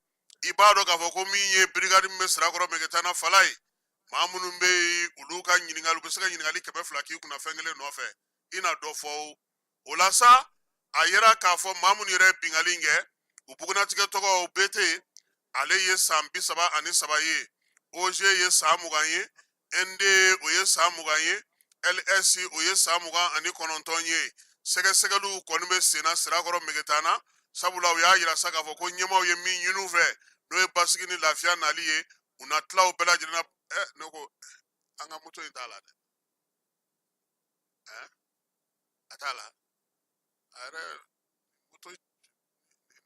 i b'a dɔn k'a fɔ ko min ye brigade min bɛ Sirakɔrɔ Megetana fala ye maa minnu bɛ yen olu ka ɲininkali u bɛ se ka ɲininkali 200 k'i kunna fɛn kelen nɔfɛ i na dɔ fɔ o la sa a yera k'a fɔ maa minnu yɛrɛ bingali kɛ u bugunatigɛ tɔgɔ BT ale ye san 33 ye OG ye san 20 ye ND o ye san 20 ye LS o ye san 29 ye sɛgɛsɛgɛliw kɔni bɛ senna Sirakɔrɔ Megetana sabula u y'a yira sa k'a fɔ ko ɲɛmaw ye min ɲini u fɛ n'o ye basigi ni lafiya nali ye u na tila u bɛɛ lajɛlen na ne ko an ka moto in t'a la dɛ a t'a la a yɛrɛ moto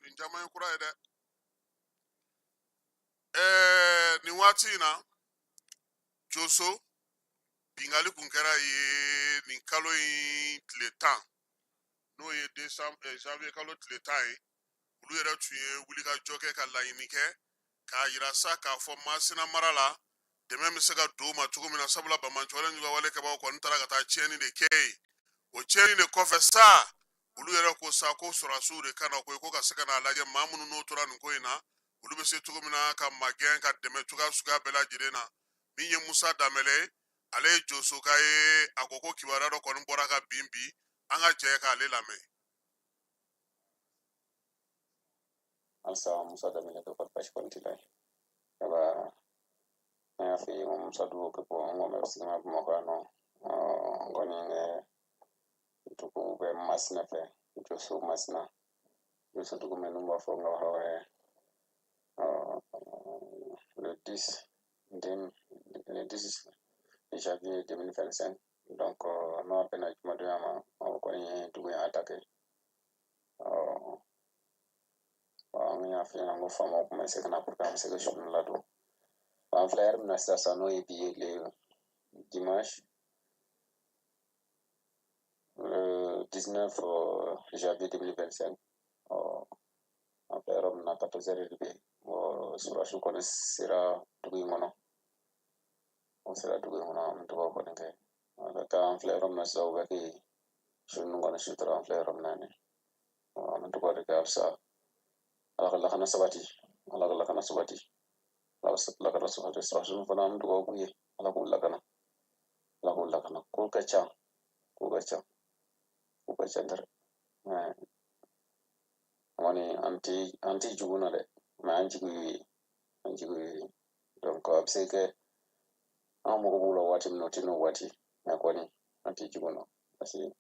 nin caman ye kura ye dɛ nin waati in na Joso bingali kun kɛra ye nin kalo in tile 10 n'o ye janvier kalo tile 10 ye olu yɛrɛ tun ye wulikajɔ kɛ ka laɲini kɛ k'a yira sa k'a fɔ Masina mara la dɛmɛ bɛ se ka don u ma cogo min na sabula Bamanciwale juguya wale kɛbaaw kɔni taara ka taa tiɲɛni de kɛ yen o tiɲɛni de kɔfɛ sa olu yɛrɛ ko sa ko sɔrɔdasiw de ka na ko ye ko ka se ka n'a lajɛ maa minnu n'o tora nin ko in na olu bɛ se cogo min na ka magɛn ka dɛmɛ cogoya suguya bɛɛ lajɛlen na min ye Musa Danbɛlɛ ale ye Joso ka ye a ko kibaruya dɔ kɔni bɔra ka bin bi an ka jɛ k'ale lamɛn alsa Musa Danbɛlɛ ko pasi kontila aba na fi Musa duo ke po ngome sima Bamakɔ no ngoni ne tuku be Masina fe Joso Masina Joso tuku menu mo fo ngo hawe le 10 janvier 2025 donc no appena jumado ko ni tuku ya attaqué on a fait un famo commencé à programme c'est que je me lado en fleur na station et puis le dimanche le 19 janvier 2025 en fleur on a 14h sur la chou connaissera tout le monde on sera tout le monde on doit connaître en fleur on a ça ouvert que je ne connais pas en fleur on a on doit regarder ça ala kana sabati ala kana sabati la kana sabati so fana am dugo ko ye ala ko la kana la ko la kana ko ka ca dare wani anti juguna de ma an jigi donc abse ke an mo bulo wati no tino wati na ko ni anti juguna asi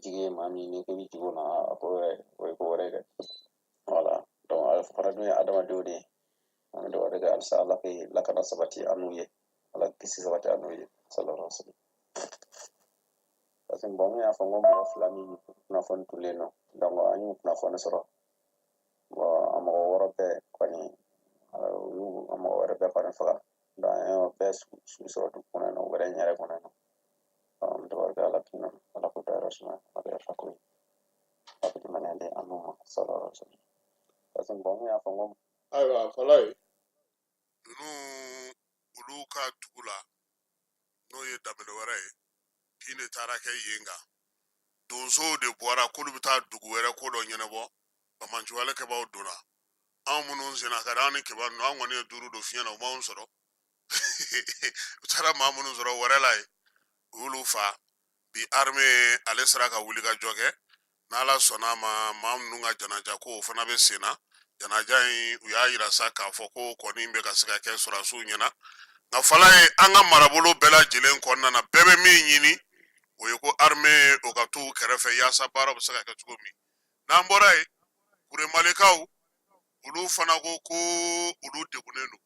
jigi mami ni ke juguna ko ko wore de wala donc al faradu adama dodi an do daga al sala ke la kana sabati anuye ala kisi sabati anuye sallallahu alaihi wasallam asin bon ya fango mo flami na fon tuleno donc anyu na fon soro wa amo woro be kwani amo woro be kwani fa da yo be su soro tu kuna no wore nyare kuna no do warga la kino ala ko ta rasma ala fa ko abdi manande amo sallallahu alaihi wasallam asin bon ya fango aywa falai nu uluka tugula no ye damele wara ye kine tarake yenga donso de boara kulu bita dugu were ko do nyene bo bamanju wale ke ba dona amunu zena karani ke ba no angone duru do fiena o ma unsoro tara mamunu zoro wara lai ulu fa bi arme alesra ka wuli ga joge nala sona mamnu nga janaja ko fana be sena janaja yi uya yira saka foko ko ni be ka sika ke sura su nyena na falai anga marabolo bela jilen ko na bebe mi nyini o ko arme o ka tu kerefe ya sabara saka ka tugomi na mborai kure malekaw ulu fana ko ulu dekunenu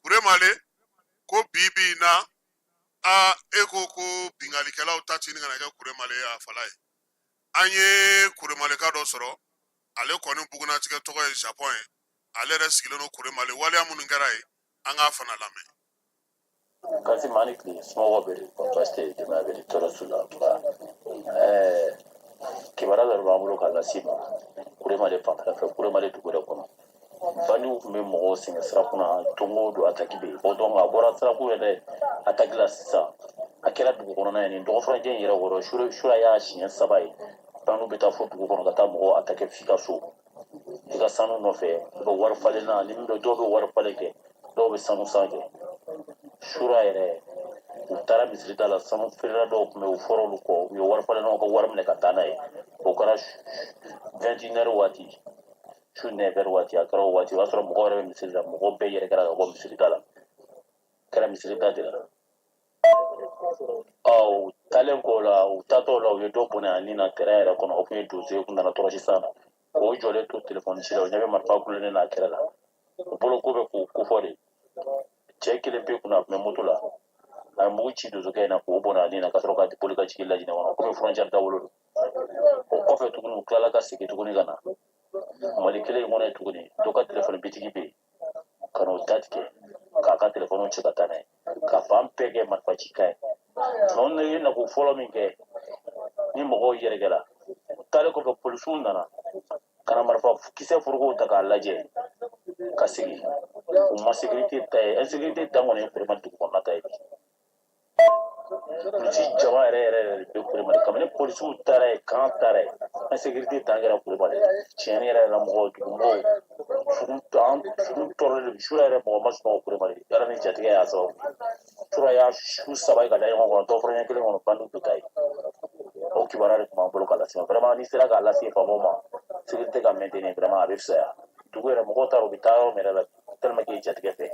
kure male ko bibi na a eko ko bingali kala tati ni ngana kure male ya falai anye kure male ka do soro ale ko ni buguna tike to ko Japan ale resikilo no kure male wale amunu ngarai anga fana lame kasi mani kli smogo beri paste de ma beri toro sula ba kibara da bamulo kala sima kure male patra fe kure male tu kure kono bani me mo singa sra kuna tongo do ataki be odonga bora sra ku de ataki la sa akela du kono na ni do fra je yira woro shura ya shinya sabai banu beta fo du kono kata mo ataki fika so diga sanu no fe do war fale na ni do war fale ke do be sanu sage shura yɛrɛ u taara misiri da la sanu feerela dɔw tun bɛ u fɔra olu kɔ u ye wari falen ka wari minɛ ka taa n'a ye o kɛra 21h waati su 9h waati a kɛra o waati o y'a sɔrɔ mɔgɔ yɛrɛ bɛ misiri la mɔgɔ bɛɛ yɛrɛ kɛra ka bɔ misiri da la kɛra misiri da de la u taalen k'o la u taatɔ la u ye dɔ bɔnɛ a nin na terrain yɛrɛ kɔnɔ o tun ye donso ye u tun nana tɔrɔsi san na o jɔlen to telefɔni ci la o ɲɛ bɛ marifa kulennen n'a kɛrɛ la o bolo ko bɛ k'o kofɔ de cɛ kelen pe kunna a tun bɛ moto la a ye mugu ci donsokɛ in na k'o bɔnɛ a nin na ka sɔrɔ ka boli ka jigin lajinɛ kɔnɔ komi frontière dawolo don o kɔfɛ tuguni u tilala ka segin tuguni ka na mali kelen in kɔnɔ ye tuguni dɔ ka telefɔni bitigi bɛ yen ka n'o datigɛ k'a ka telefɔniw ci ka taa n'a ye ka fan bɛɛ kɛ marifa cikan ye n'o ye nako fɔlɔ min kɛ ni mɔgɔw yɛrɛkɛra u taalen kɔfɛ polisiw nana ka na marifa kisɛ forokow ta k'a lajɛ ka segin u ma sécurité ta ye insécurité dan kɔni ye vraiment dugu kɔnɔna ta ye bi polisi jama yɛrɛ de bɛ Kuremali kabini polisiw taara ye kan taara ye insécurité dan kɛra Kuremali tiɲɛni yɛrɛ la mɔgɔw dugumɔgɔw sugu tɔɔrɔlen don su yɛrɛ mɔgɔ ma sunɔgɔ Kuremali yala ni jatigɛ y'a sababu tura y'a su saba ye ka da ɲɔgɔn kɔnɔ dɔ fɔra ɲɛ kelen kɔnɔ bandiw bɛ taa ye o kibaruya de tun b'an bolo k'a lase ma vraiment n'i sera k'a lase faamaw ma sécurité ka maintenir vraiment a bɛ fisaya dugu yɛrɛ mɔgɔw taara u bɛ taa yɔrɔ min yɛrɛ la tellement que jatigɛ fɛ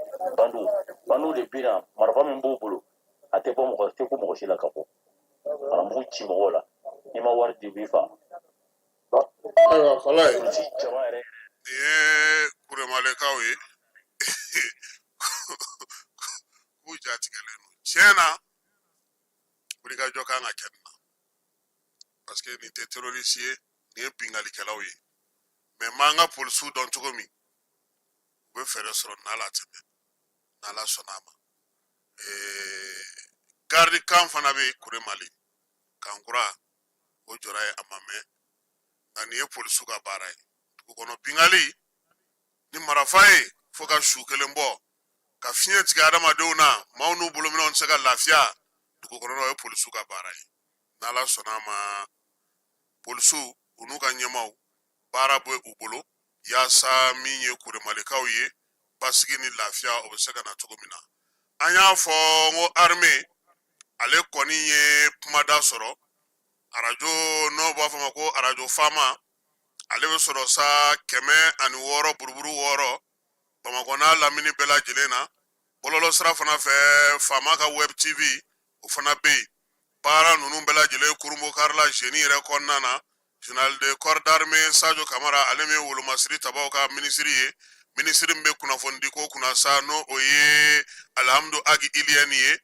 bandiw de bin na marifa min b'u bolo a tɛ bɔ mɔgɔ tɛ ko mɔgɔ si la ka bɔ a mugu ci mɔgɔw la n'i ma wari di u b'i fa ayiwa fala ye polisi jama yɛrɛ nin ye Kuremalekaw ye k'u jatigɛlen don tiɲɛ na wulikajɔ kan ka kɛ nin na parce que nin tɛ terroriste ye nin ye bingalikɛlaw ye mais m'an ka polisiw dɔn cogo min u bɛ fɛɛrɛ sɔrɔ n'Ala tɛmɛ n'Ala sɔnna a ma garde kan fana bɛ Kuremali kankura o jɔra ye a ma mɛn nka nin ye polisiw ka baara ye dugu kɔnɔ bingali ni marifa ye fo ka su kelen bɔ ka fiɲɛ tigɛ adamadenw na maaw n'u bolominɛw tɛ se ka lafiya dugu kɔnɔ o ye polisiw ka baara ye n'Ala sɔnna a ma polisiw u n'u ka ɲɛmaaw baara bɛ u bolo yaasa min ye Kuremalikaw ye basigi ni lafiya o bɛ se ka na cogo min na an y'a fɔ n ko armée ale kɔni ye kumada sɔrɔ arajo n'o b'a fɔ ma ko arajo faama ale bɛ sɔrɔ sa 106 buruburu 6 Bamakɔ n'a lamini bɛɛ lajɛlen na bɔlɔlɔ sira fana fɛ faama ka web tv o fana bɛ yen baara ninnu bɛɛ lajɛlen kurunbo karila jeni yɛrɛ kɔnɔna na général de corps d'armée Sajo Kamara ale min ye wolomasiri tabaw ka minisiri ye minisiri min bɛ kunnafoni ko kunna sa n'o o ye Alhamdu Agi Iliyani ye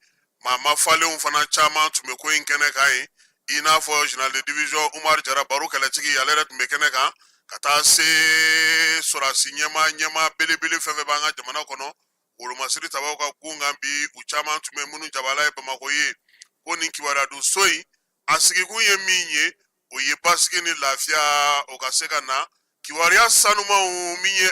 maa ma falenw fana caman tun bɛ ko in kɛnɛ kan yen i n'a fɔ général de division Umar Jara Baro kɛlɛtigi ale yɛrɛ tun bɛ kɛnɛ kan ka taa se sɔrasi ɲɛma belebele fɛn fɛn b'an ka jamana kɔnɔ wolomasiri tabaw ka gun kan bi u caman tun bɛ minnu jabala ye Bamakɔ ye ko nin kibaruya dun so in a sigikun ye min ye o ye basigi ni lafiya o ka se ka na kibaruya sanumaw min ye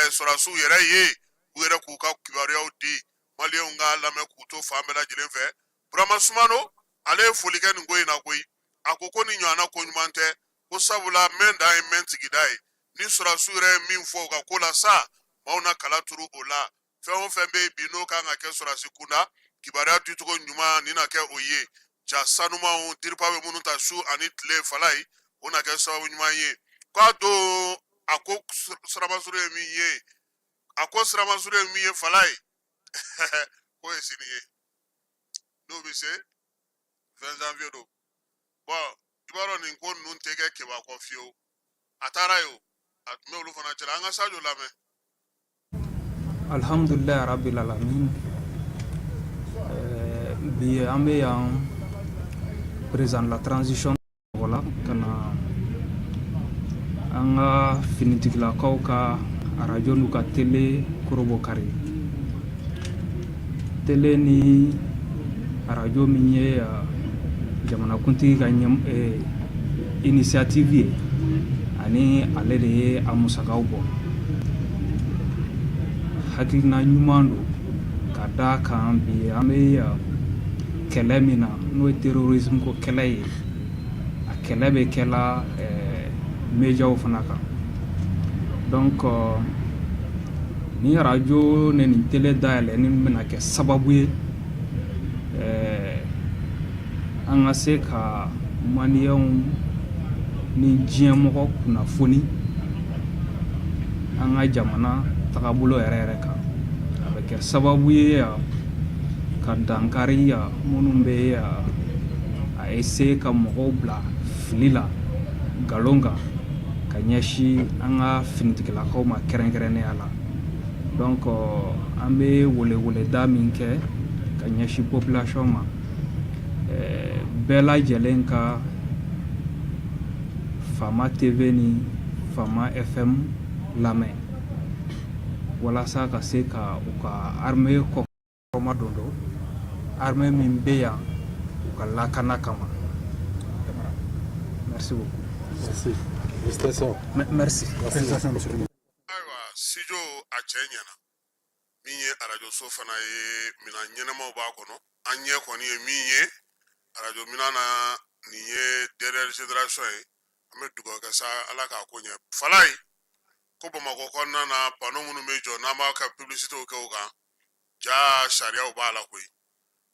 sɔrasiw yɛrɛ ye u yɛrɛ k'u ka kibaruyaw di maliyɛnw ka lamɛn k'u to fan bɛɛ lajɛlen fɛ Burama Sumano ale ye foli kɛ nin ko in na koyi a ko nin ɲɔgɔnna ko ɲuman tɛ ko sabula mɛn da ye mɛn tigida ye ni sɔrasiw yɛrɛ ye min fɔ u ka ko la sa maaw na kala turu o la fɛn o fɛn bɛ yen bi n'o kan ka kɛ sɔrasi kunda kibaruya dicogo ɲuman nin na kɛ o ye ja sanumaw diripa bɛ minnu ta su ani tile fala ye o na kɛ sababu ɲuman ye k'a don a ko siramasuru ye min ye a ko siramasuru ye min ye fala ye ko ye sini ye n'o bɛ se 20 janvier don bon i b'a dɔn nin ko ninnu tɛ kɛ keba kɔ fiyewu a taara ye o a tun bɛ olu fana cɛla an ka Sajo lamɛn. Alhamdulillah rabbil alamin bi an bɛ yan président de la transition wala ka na an ka finitigilakaw ka arajo n'u ka tele korobo kari tele ni arajo min ye jamanakuntigi ka initiative ye ani ale de ye a musakaw bɔ hakilina ɲuman don ka da kan bi an bɛ kɛlɛ min na n'o ye terrorisme ko kɛlɛ ye a kɛlɛ bɛ kɛla médiaw fana kan donc ni arajo ni nin tele dayɛlɛ ni bɛna kɛ sababu ye an ka se ka maliyɛnw ni diɲɛmɔgɔ kunnafoni an ka jamana tagabolo yɛrɛ kan a bɛ kɛ sababu ye ka dankari minnu bɛ a essayer ka mɔgɔw bila fili la galon kan ka ɲɛsin an ka finitigilakaw ma kɛrɛnkɛrɛnnenya la donc an bɛ weleweleda min kɛ ka ɲɛsin population ma bɛɛ lajɛlen ka Fama TV ni Fama FM lamɛn walasa ka se ka u ka armée kɔkɔma don armée min bɛ yan u ka lakana kama. Merci beaucoup. Merci. Ayiwa Sijo a cɛ ɲɛna min ye arajo so fana ye minan ɲɛnamaw b'a kɔnɔ an ɲɛ kɔni ye min ye arajo minan na nin ye dernière génération ye an bɛ dugawu kɛ sa ala k'a ko ɲɛ fala ye ko Bamakɔ kɔnɔna na pano minnu bɛ jɔ n'an b'a ka publicité kɛ o kan ja sariyaw b'a la koyi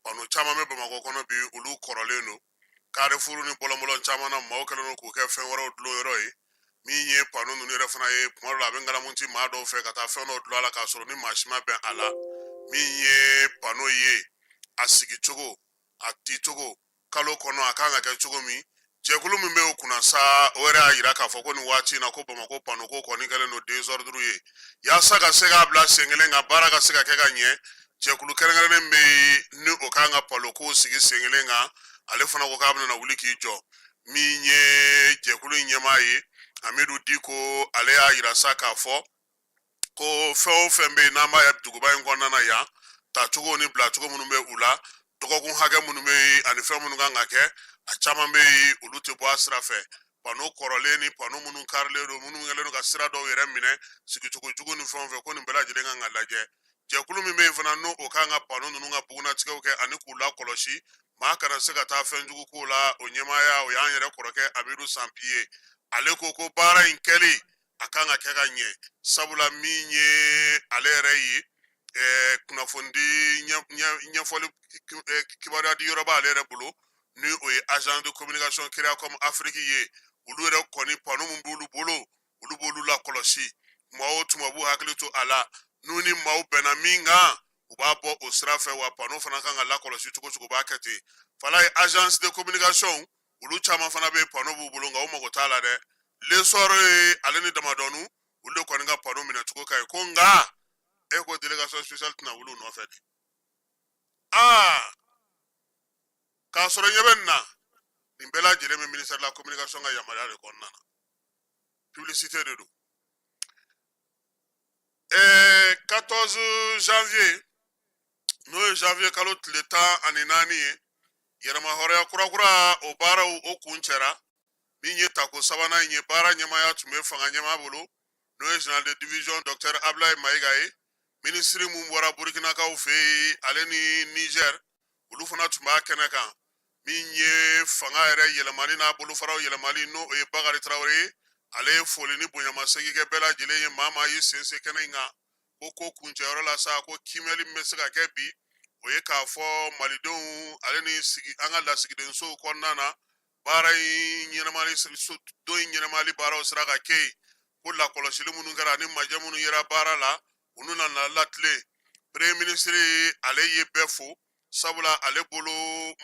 pano caman bɛ Bamakɔ kɔnɔ bi olu kɔrɔlen don carrefour ni bɔlɔnbɔlɔn caman na maaw kɛlen don k'u kɛ fɛn wɛrɛw dulon yɔrɔ ye min ye pano ninnu yɛrɛ fana ye kuma dɔ la a bɛ ngalamu ci maa dɔw fɛ ka taa fɛn dɔw dulon a la k'a sɔrɔ ni maa si ma bɛn a la min ye pano ye a sigi cogo a di cogo kalo kɔnɔ a kan ka kɛ cogo min jɛkulu min bɛ o kunna sa o yɛrɛ y'a jira k'a fɔ ko nin waati in na ko Bamakɔ pano ko kɔni kɛlen don désordre ye yaasa ka se k'a bila sen kelen kan baara ka se ka kɛ ka ɲɛ jɛkulu kɛrɛnkɛrɛnnen bɛ yen ni o kan ka palo ko sigi sen kelen kan ale fana ko k'a bɛna wuli k'i jɔ min ye jɛkulu in ɲɛmaa ye Hamidu Diko ale y'a jira sa k'a fɔ ko fɛn o fɛn bɛ yen n'an b'a ye duguba in kɔnɔna na yan tacogo ni bilacogo minnu bɛ u la dɔgɔkun hakɛ minnu bɛ yen ani fɛn minnu kan ka kɛ a caman bɛ yen olu tɛ bɔ a sira fɛ pano kɔrɔlen ni pano minnu karilen don minnu kɛlen don ka sira dɔw yɛrɛ minɛ sigicogo jugu ni fɛn o fɛn ko nin bɛɛ lajɛlen kan ka lajɛ jɛkulu min bɛ yen fana n'o o kan ka pano ninnu ka bugunnatigɛw kɛ ani k'u lakɔlɔsi maa kana se ka taa fɛn jugu k'o la o ɲɛmaaya o y'an yɛrɛ kɔrɔkɛ Amidu Sanpi ye ale ko baara in kɛli a kan ka kɛ ka ɲɛ sabula min ye ale yɛrɛ ye kunnafoni ɲɛfɔli kibaruya di yɔrɔ b'ale yɛrɛ bolo ni o ye agence de communication créé comme Afrique ye olu yɛrɛ kɔni pano min b'olu bolo olu b'olu lakɔlɔsi tuma o tuma b'u hakili to a la n'u ni maaw bɛnna min kan u b'a bɔ o sira fɛ wa pano fana kan ka lakɔlɔsi cogo cogo b'a kɛ ten fala ye agence de communication olu caman fana bɛ pano b'u bolo nka u mago t'a la dɛ lesɔrɔ ye ale ni damadɔnu olu de kɔni ka pano minɛ cogo ka ɲi ko nka e ko délégation spéciale tɛna wuli u nɔfɛ de k'a sɔrɔ ɲɛ bɛ nin na nin bɛɛ lajɛlen bɛ ministère de la communication ka yamaruya de kɔnɔna na publicité de don 14 janvier n'o ye janvier kalo tile 14 ye yɛrɛma hɔrɔnya kurakura o baaraw o kun cɛra min ye tako sabanan ye baara ɲɛmaya tun bɛ fanga ɲɛma bolo n'o ye général de division docteur Ablaye Mayiga ye ministre mun bɔra Burkinakaw fɛ yen ale ni Niger olu fana tun b'a kɛnɛ kan min ye fanga yɛrɛ yɛlɛmani n'a bolofaraw yɛlɛmani n'o ye Bakari Traoré ye ale ye foli ni bonyamasegin kɛ bɛɛ lajɛlen ye maa maa y'i sense kɛnɛ in kan ko kuncɛyɔrɔ la sa ko kimɛli min bɛ se ka kɛ bi o ye k'a fɔ malidenw ale ni an ka lasigidensow kɔnɔna na baara in ɲɛnamali don in ɲɛnamali baaraw sera ka kɛ yen ko lakɔlɔsili minnu kɛra ani majɛ minnu yera baara la olu nana latilen premier ministre ale ye bɛɛ fo sabula ale bolo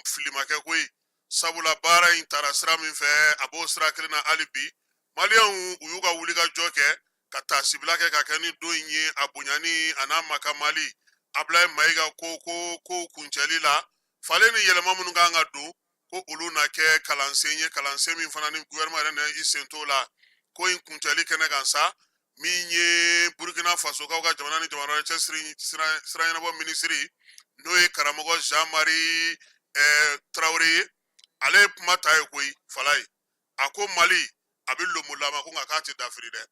filimakɛ koyi sabula baara in taara sira min fɛ a b'o sira kelen na hali bi maliyɛnw u y'u ka wulikajɔ kɛ ka taa sibila kɛ ka kɛ ni don in ye a bonyani a n'a maka mali Ablaye Mayiga ko kuncɛli la falen ni yɛlɛma minnu kan ka don ko olu na kɛ kalansen ye kalansen min fana ni gouvernement yɛrɛ na i sen t'o la ko in kuncɛli kɛnɛ kan sa min ye Burkina Faso kaw ka jamana ni jamana cɛ sira ɲɛnabɔ minisiri n'o ye karamɔgɔ Jean-Marie Traoré ye ale ye kuma ta ye koyi fala ye a ko Mali a bɛ lomulama ko nka k'a tɛ dafiri dɛ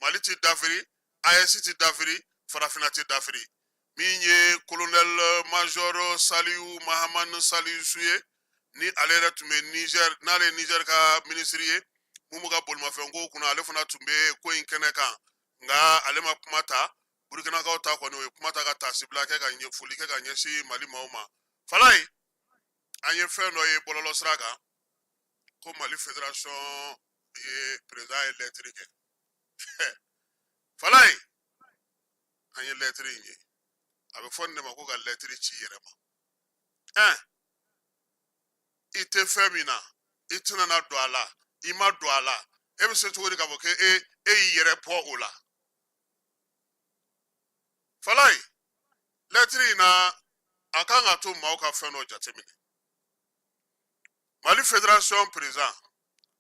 Mali tɛ dafiri AES tɛ dafiri farafinna tɛ dafiri min ye colonel major Saliou Mahamane Saliou ye ni ale yɛrɛ tun bɛ Niger n'ale ye Niger ka minisiri ye mun bɛ ka bolimafɛnko kunna ale fana tun bɛ ko in kɛnɛ kan nka ale ma kuma ta Burkinakaw ta kɔni o ye kuma ta ka taa sibila kɛ ka foli kɛ ka ɲɛsin Mali maaw ma fala ye an ye fɛn dɔ ye bɔlɔlɔ sira kan ko Mali fédération ye président ye lɛtiri kɛ fala ye an ye lɛtiri in ye a bɛ fɔ nin de ma ko ka lɛtiri ci yɛrɛ ma i tɛ fɛn min na i tɛna na don a la i ma don a la e bɛ se cogo di k'a fɔ ko e y'i yɛrɛ bɔ o la fala ye lɛtiri in na a kan ka to maaw ka fɛn dɔ jateminɛ Mali fédération président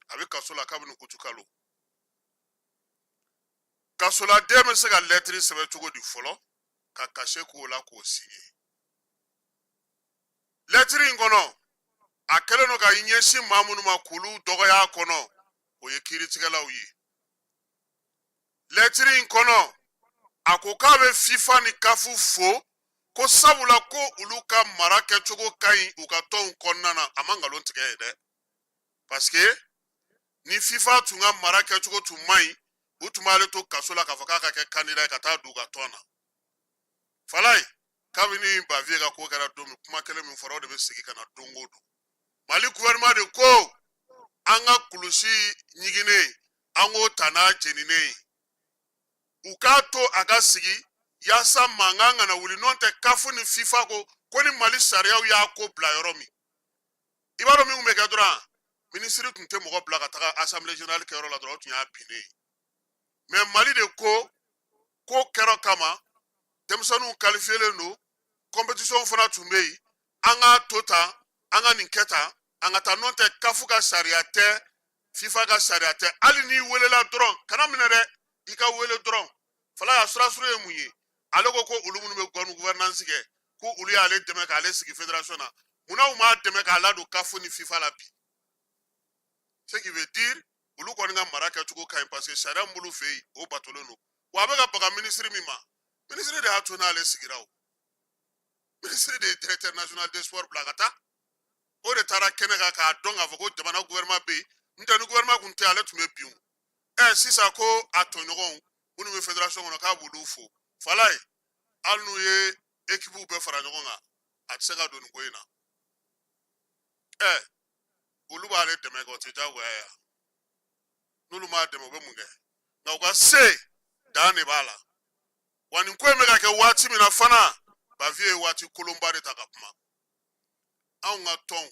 a bɛ kaso la kabini kutukalo kasoladen bɛ se ka lɛtiri sɛbɛn cogo di fɔlɔ ka kase k'o la k'o signé lɛtiri in kɔnɔ a kɛlen don ka ɲɛsin maa minnu ma k'olu dɔgɔya a kɔnɔ o ye kiiritigɛlaw ye lɛtiri in kɔnɔ a ko k'a bɛ FIFA ni CAF fo ko sabula ko olu ka mara kɛcogo ka ɲi u ka tɔnw kɔnɔna na a ma nkalon tigɛ ye dɛ parce que ni FIFA tun ka mara kɛcogo tun man ɲi u tun b'ale to kaso la k'a fɔ k'a ka kɛ candidat ye ka taa don u ka tɔn na fala ye kabini Bavie ka ko kɛra don min kuma kelen min fɔra o de bɛ segin ka na don o don Mali gouvernement de ko an ka kulusi ɲiginnen an k'o ta n'a jeninen ye u k'a to a ka sigi yaasa mankan kana wuli n'o tɛ CAF ni FIFA ko ni Mali sariyaw y'a ko bila yɔrɔ min i b'a dɔn min tun bɛ kɛ dɔrɔn minisiri tun tɛ mɔgɔ bila ka taga assemblée générale kɛyɔrɔ la dɔrɔn o tun y'a binnen mais Mali de ko kɛra kama denmisɛnninw qualifielen don compétition fana tun bɛ yen an k'a to tan an ka nin kɛ tan an ka taa n'o tɛ CAF ka sariya tɛ FIFA ka sariya tɛ hali n'i welela dɔrɔn kana minɛ dɛ i ka wele dɔrɔn fala y'a surasuru ye mun ye ale ko olu minnu bɛ gouvernance kɛ ko olu y'ale dɛmɛ k'ale sigi fédération na munna u m'a dɛmɛ k'a ladon CAF ni FIFA la bi ce qui veut dire olu kɔni ka mara kɛcogo ka ɲi parce que sariya min b'olu fɛ yen o batolen don wa a bɛ ka baga minisiri min ma minisiri de y'a to n'ale sigira o minisiri de ye directeur national des sports bila ka taa o de taara kɛnɛ kan k'a dɔn k'a fɔ ko jamana gouvernement bɛ yen n tɛ ni gouvernement kun tɛ ale tun bɛ bin o sisan ko a tɔɲɔgɔnw minnu bɛ fédération kɔnɔ k'a b'olu fo fala ye hali n'u ye ekipuw bɛɛ fara ɲɔgɔn kan a tɛ se ka don nin ko in na olu b'ale dɛmɛ kɛ o tɛ diyagoya ye n'olu m'a dɛmɛ u bɛ mun kɛ nka u ka se dan de b'a la wa nin ko in bɛ ka kɛ waati min na fana Baviye ye waati kolonba de ta ka kuma anw ka tɔn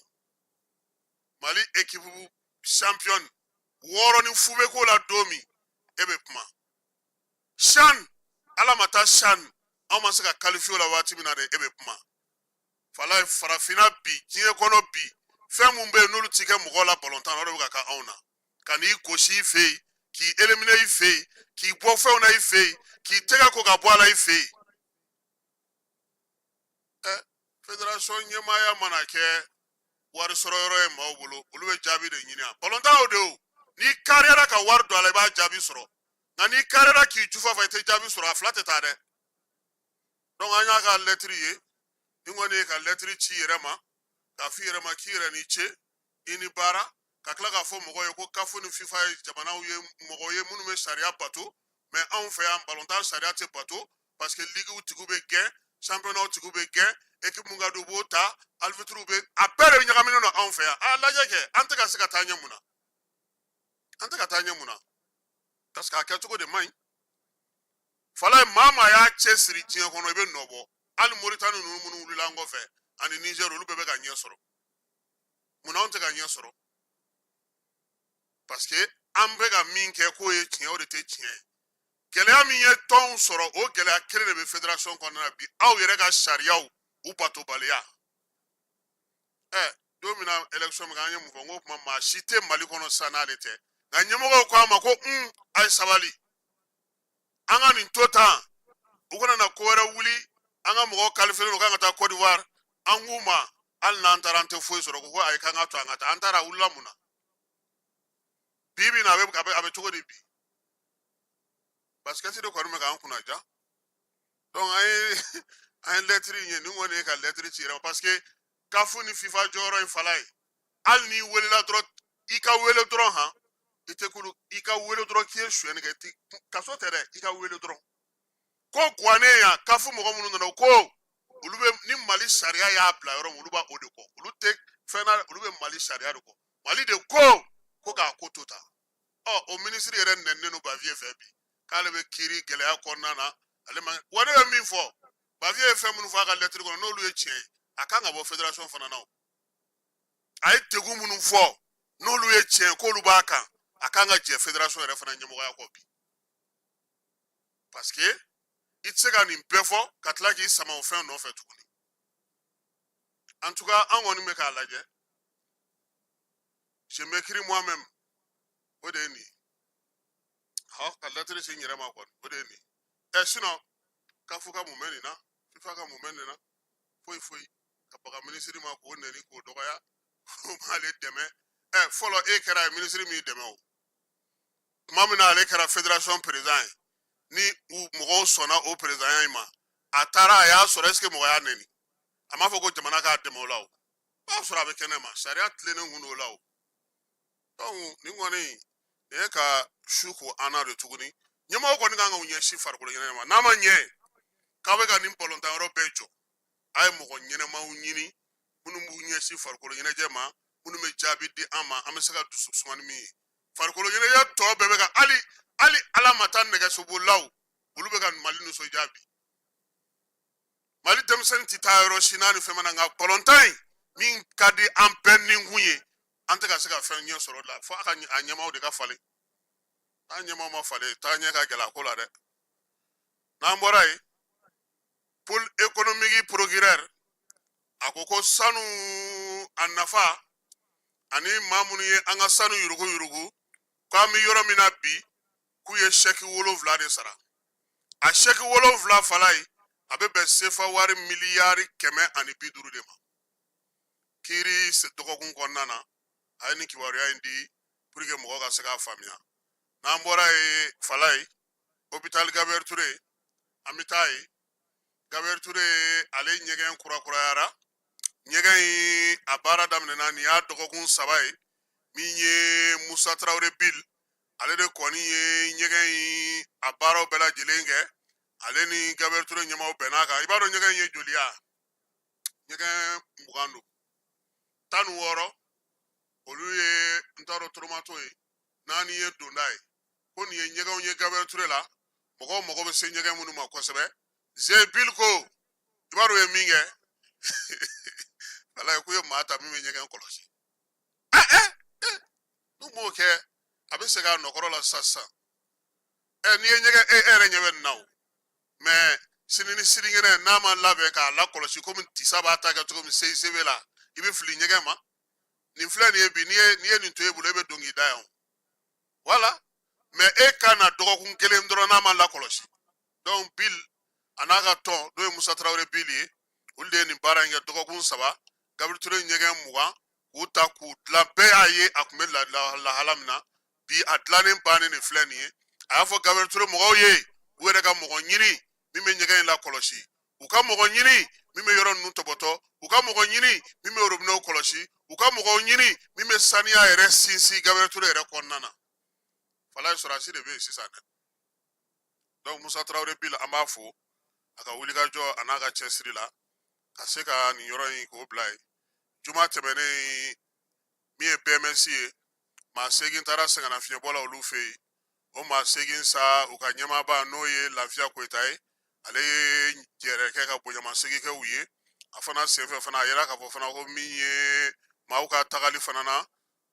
Mali ekipu champion 6 ni fu bɛ k'o la don min e bɛ kuma CHAN ala ma taa CHAN anw ma se ka qualifier o la waati min na de e bɛ kuma fala farafina bi diɲɛ kɔnɔ bi fɛn mun bɛ yen n'olu ti kɛ mɔgɔ la balontan na o de bɛ ka kɛ anw na ka n'i gosi i fɛ yen k'i éliminer i fɛ yen k'i bɔ fɛnw na i fɛ yen k'i tɛgɛ ko ka bɔ a la i fɛ yen fédération ɲɛmaaya mana kɛ wari sɔrɔ yɔrɔ ye maaw bolo olu bɛ jaabi de ɲini a balontan o de o n'i kariyara ka wari don a la i b'a jaabi sɔrɔ nka n'i kariyara k'i jufa fɛ i tɛ jaabi sɔrɔ a fila tɛ taa dɛ donc an y'a ka lɛtiri ye ni kɔni ye ka lɛtiri ci i yɛrɛ ma k'a f'i yɛrɛ ma k'i yɛrɛ ni ce i ni baara ka tila k'a fɔ mɔgɔw ye ko kafu ni fifa ye jamanaw ye mɔgɔ ye minnu bɛ sariya bato mais anw fɛ yan balontan sariya tɛ bato parce que ligiw tigiw bɛ gɛn championnat tigiw bɛ gɛn équipe mun ka di u b'o ta arbitres bɛ a bɛɛ de ɲagaminen don anw fɛ yan a lajɛ kɛ an tɛ ka se ka taa ɲɛ mun na an tɛ ka taa ɲɛ mun na parce que a kɛcogo de man ɲi fala maa maa y'a cɛ siri diɲɛ kɔnɔ i bɛ nɔ bɔ hali Moritani ninnu minnu wulila an kɔfɛ ani Niger olu bɛɛ bɛ ka ɲɛ sɔrɔ munna anw tɛ ka ɲɛ sɔrɔ parce que an bɛ ka min kɛ k'o ye tiɲɛ o de tɛ tiɲɛ ye gɛlɛya min ye tɔnw sɔrɔ o gɛlɛya kelen de bɛ fédération kɔnɔna na bi aw yɛrɛ ka sariyaw u batobaliya don min na élection min kɛ an ye mun fɔ n ko kuma maa si tɛ Mali kɔnɔ sisan n'ale tɛ nka ɲɛmɔgɔw ko an ma ko a ye sabali an ka nin to tan u kana na ko wɛrɛ wuli an ka mɔgɔw kalifelen don k'an ka taa Côte d'Ivoire an k'u ma hali n'an taara an tɛ foyi sɔrɔ ko ayi k'an ka to an ka taa an taara a wulila mun na bi bi in na a bɛ cogo di bi basket de kɔni bɛ k'an kunna ja donc an ye lɛtiri in ye nin kɔni ye ka lɛtiri ci yɛrɛ ma parce que kafu ni fifa jɔyɔrɔ ye fala ye hali n'i welela dɔrɔn i ka wele dɔrɔn han i tɛ kulu i ka wele dɔrɔn k'i ye suyɛni kɛ kaso tɛ dɛ i ka wele dɔrɔn ko guwanen yan kafu mɔgɔ minnu nana ko olu bɛ ni Mali sariya y'a bila yɔrɔ min olu b'a o de kɔ olu tɛ fɛn na olu bɛ Mali sariya de kɔ Mali de ko k'a ko to ta o minisiri yɛrɛ nɛnnen don Baviye fɛ bi k'ale bɛ kiiri gɛlɛya kɔnɔna na ale ma wa ne bɛ min fɔ Baviye ye fɛn minnu fɔ a ka lɛtiri kɔnɔ n'olu ye tiɲɛ ye a kan ka bɔ fédération fana na a ye degun minnu fɔ n'olu ye tiɲɛ k'olu b'a kan a kan ka jɛ fédération yɛrɛ fana ɲɛmɔgɔya kɔ bi parce que i tɛ se ka nin bɛɛ fɔ ka tila k'i sama o fɛn nɔfɛ tuguni en tout cas an kɔni bɛ k'a lajɛ je m'écris moi-même o de ye nin ye ka lɛtiri ci n yɛrɛ ma kɔni o de ye nin ye sinon kafu ka mun bɛ nin na fifa ka mun bɛ nin na foyi ka baga minisiri ma k'o nɛni k'o dɔgɔya o m'ale dɛmɛ fɔlɔ e kɛra minisiri min dɛmɛ o tuma min na ale kɛra fédération président ye ni mɔgɔw sɔnna o président in ma a taara a y'a sɔrɔ est-ce que mɔgɔ y'a nɛni a m'a fɔ ko jamana k'a dɛmɛ o la o b'a sɔrɔ a bɛ kɛnɛ ma sariya tilennen kun don o la o donc nin kɔni nin ye ka su ko an na de tuguni ɲɛmɔgɔ kɔni kan ka u ɲɛsin farikolo ɲɛnajɛ ma n'a ma ɲɛ k'aw bɛ ka nin balontan yɔrɔ bɛɛ jɔ a ye mɔgɔ ɲɛnɛmaw ɲini minnu b'u ɲɛsin farikolo ɲɛnajɛ ma minnu bɛ jaabi di an ma an bɛ se ka dusu suma ni min ye farikolo ɲɛnajɛ tɔ bɛɛ bɛ ka hali ala ma taa nɛgɛsobolilaw olu bɛ ka Mali nisɔndiya bi Mali denmisɛnnin tɛ taa yɔrɔ si n'a ni fɛn mana nka balontan in min ka di an bɛɛ ninkun ye an tɛ ka se ka fɛn ɲɛ sɔrɔ o la fo a ɲɛmaaw de ka falen an ɲɛmaaw ma falen taa ɲɛ ka gɛlɛ a ko la dɛ n'an bɔra yen pôle économique procureur a ko sanu a nafa ani maa minnu ye an ka sanu yurugu k'an bɛ yɔrɔ min na bi k'u ye chèque 7 de sara a chèque 7 fala ye a bɛ bɛn CFA wari miliyari 150 de ma kiiri dɔgɔkun kɔnɔna na a ye nin kibaruya in di pour que mɔgɔw ka se k'a faamuya n'an bɔra yen fala ye hôpital Gabriel Touré an bɛ taa yen Gabriel Touré ale ɲɛgɛn kurakurayara ɲɛgɛn in a baara daminɛna nin y'a dɔgɔkun 3 ye min ye Musa Traoré Bill ale de kɔni ye ɲɛgɛn in a baaraw bɛɛ lajɛlen kɛ ale ni Gabriel Touré ɲɛmaw bɛn'a kan i b'a dɔn ɲɛgɛn ye joli ya ɲɛgɛn 20 don 16 olu ye n t'a dɔn toromato ye 4 ye donda ye ko nin ye ɲɛgɛnw ye Gabriel Touré la mɔgɔw mago bɛ se ɲɛgɛn minnu ma kosɛbɛ Zebil ko i b'a dɔn u ye min kɛ walayi k'u ye maa ta min bɛ ɲɛgɛn kɔlɔsi n'u m'o kɛ a bɛ segin a nɔkɔrɔ la sisan n'i ye ɲɛgɛn e yɛrɛ ɲɛ bɛ nin na o mais sini ni sinikɛnɛ n'a ma labɛn k'a lakɔlɔsi komi tisa b'a ta kɛ cogo min CICB la i bɛ fili ɲɛgɛn ma nin filɛ nin ye bi n'i ye nin to e bolo e bɛ don k'i da yan voilà mais e kan na dɔgɔkun kelen dɔrɔn n'a ma lakɔlɔsi donc Bill a n'a ka tɔn n'o ye Musa Tarawele Bill ye olu de ye nin baara in kɛ dɔgɔkun 3 Gabriel Touré ɲɛgɛn 20 k'u ta k'u dilan bɛɛ y'a ye a tun bɛ lahala min na bi a dilannen bannen de filɛ nin ye a y'a fɔ Gabriel Touré mɔgɔw ye u yɛrɛ ka mɔgɔ ɲini min bɛ ɲɛgɛn in lakɔlɔsi u ka mɔgɔ ɲini min bɛ yɔrɔ ninnu tɔbɔtɔ u ka mɔgɔ ɲini min bɛ robinew kɔlɔsi u ka mɔgɔ ɲini min bɛ saniya yɛrɛ sinsin Gabriel Touré yɛrɛ kɔnɔna na falaye sɔrɔdasi de bɛ yen sisan dɛ donc Musa Tarawele Bill an b'a fo a ka wulikajɔ a n'a ka cɛsiri la ka se ka nin yɔrɔ in k'o bila yen juma tɛmɛnen min ye BMS ye maa 8 taara sɛgɛnnafiɲɛbɔ la olu fɛ yen o maa 8 sa u ka ɲɛmaaba n'o ye Lafiya Koyita ye ale ye yɛrɛ kɛ ka bonyamasegin kɛ u ye a fana senfɛ fana a yera k'a fɔ fana ko min ye maaw ka tagali fana na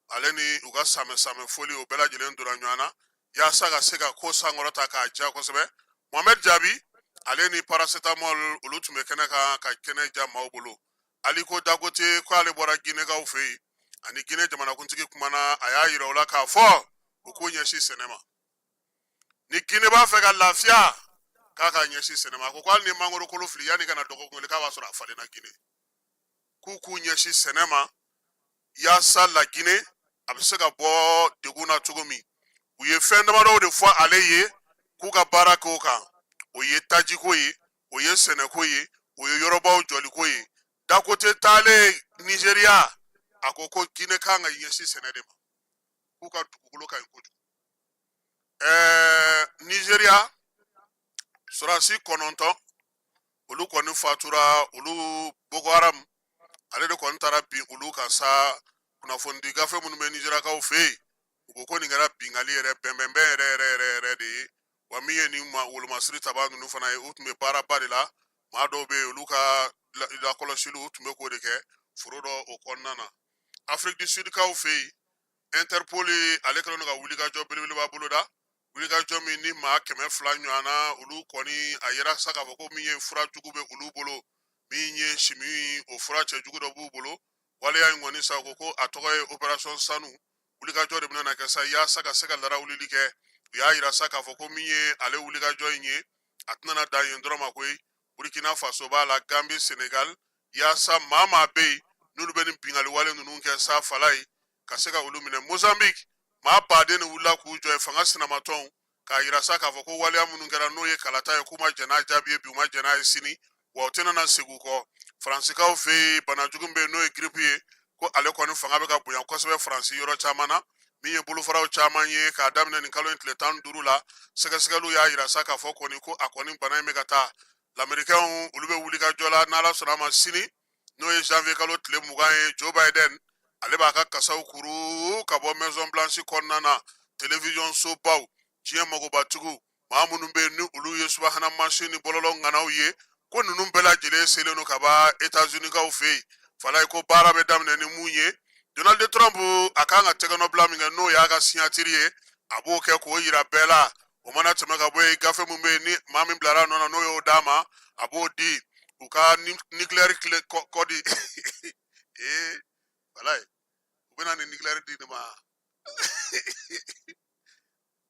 ale ni u ka samɛ foli o bɛɛ lajɛlen donna ɲɔgɔn na yaasa ka se ka ko sankɔrɔta k'a diya kosɛbɛ Mohamed Jaabi ale ni paracetamol olu tun bɛ kɛnɛ kan ka kɛnɛ ja maaw bolo Aliko Dangote ko ale bɔra Ginekaw fɛ yen ani Gine jamanakuntigi kumana a y'a yira o la k'a fɔ u k'u ɲɛsin sɛnɛ ma ni Gine b'a fɛ ka lafiya k'a ka ɲɛsin sɛnɛ ma a ko hali ni mangoro kolo fili yanni ka na dɔgɔkun kelen k'a b'a sɔrɔ a falenna Gine k'u ɲɛsin sɛnɛ ma yaasa Lagine a bɛ se ka bɔ degun na cogo min u ye fɛn damadɔw de fɔ ale ye k'u ka baara k'o kan o ye tajiko ye o ye sɛnɛko ye o ye yɔrɔbaw jɔliko ye Dangote taalen Nigeria a ko ko Gine kan ka ɲɛsin sɛnɛ de ma k'u ka dugukolo ka ɲi kojugu Nigeria sɔrɔdasi 9 olu kɔni fatura olu Boko Haram ale de kɔni taara bin olu kan sa kunnafoni gafe minnu bɛ Nigeriakaw fɛ yen u ko ko nin kɛra bingali yɛrɛ bɛnbɛnbɛn yɛrɛ de ye wa min ye nin wolomasiri taba ninnu fana ye u tun bɛ baaraba de la maa dɔw bɛ yen olu ka lakɔlɔsiliw u tun bɛ k'o de kɛ foro dɔ o kɔnɔna na Afrique du Sud kaw fɛ yen Interpol ale kɛlen don ka wulikajɔ belebeleba boloda wulikajɔ min ni maa 200 ɲɔgɔnna olu kɔni a yera sa k'a fɔ ko min ye fura jugu bɛ olu bolo min ye simi o fura cɛjugu dɔ b'u bolo waleya in kɔni sa ko a tɔgɔ ye opération Sanu wulikajɔ de bɛna kɛ sa yaasa ka se ka lara wulili kɛ u y'a yira sa k'a fɔ ko min ye ale wulikajɔ in ye a tɛna dan yen dɔrɔn ma koyi Burkina Faso b'a la Gambie Senegal yaasa maa bɛ yen n'olu bɛ nin bingali wale ninnu kɛ sa falaye ka se ka olu minɛ Mozambique maa baden de wulila k'u jɔ fanga sinamatɔnw k'a yira sa k'a fɔ ko waleya minnu kɛra n'o ye kalata ye k'u ma jɛn n'a jaabi ye bi u ma jɛn n'a ye sini wa u tɛna na segin u kɔ Faransikaw fɛ yen banajugu bɛ yen n'o ye grippe ye ko ale kɔni fanga bɛ ka bonya kosɛbɛ Faransi yɔrɔ caman na min ye bolofaraw caman ye k'a daminɛ nin kalo in tile 15 la sɛgɛsɛgɛliw y'a yira sa k'a fɔ kɔni ko a kɔni bana in bɛ ka taa lamɛrikɛnw olu bɛ wulikajɔ la n'Ala sɔnna ma sini n'o ye janvier kalo tile 20 ye Joe Biden ale b'a ka kasaw kuru ka bɔ Maison Blanche kɔnɔna na télévision sobaw diɲɛ magobatigiw maa minnu bɛ yen ni olu ye subahana mansin ni bɔlɔlɔ ŋanaw ye ko ninnu bɛɛ lajɛlen selen don ka ban États-Unis kaw fɛ yen falaye ko baara bɛ daminɛ ni mun ye Donald Trump a kan ka tɛgɛnɔbila min kɛ n'o y'a ka signatiri ye a b'o kɛ k'o yira bɛɛ la o mana tɛmɛ ka bɔ yen gafe min bɛ yen ni maa min bilara nɔ na n'o y'o d'a ma a b'o di u ka nucléaire kɔdi falaye u bɛna nin nucléaire di ne ma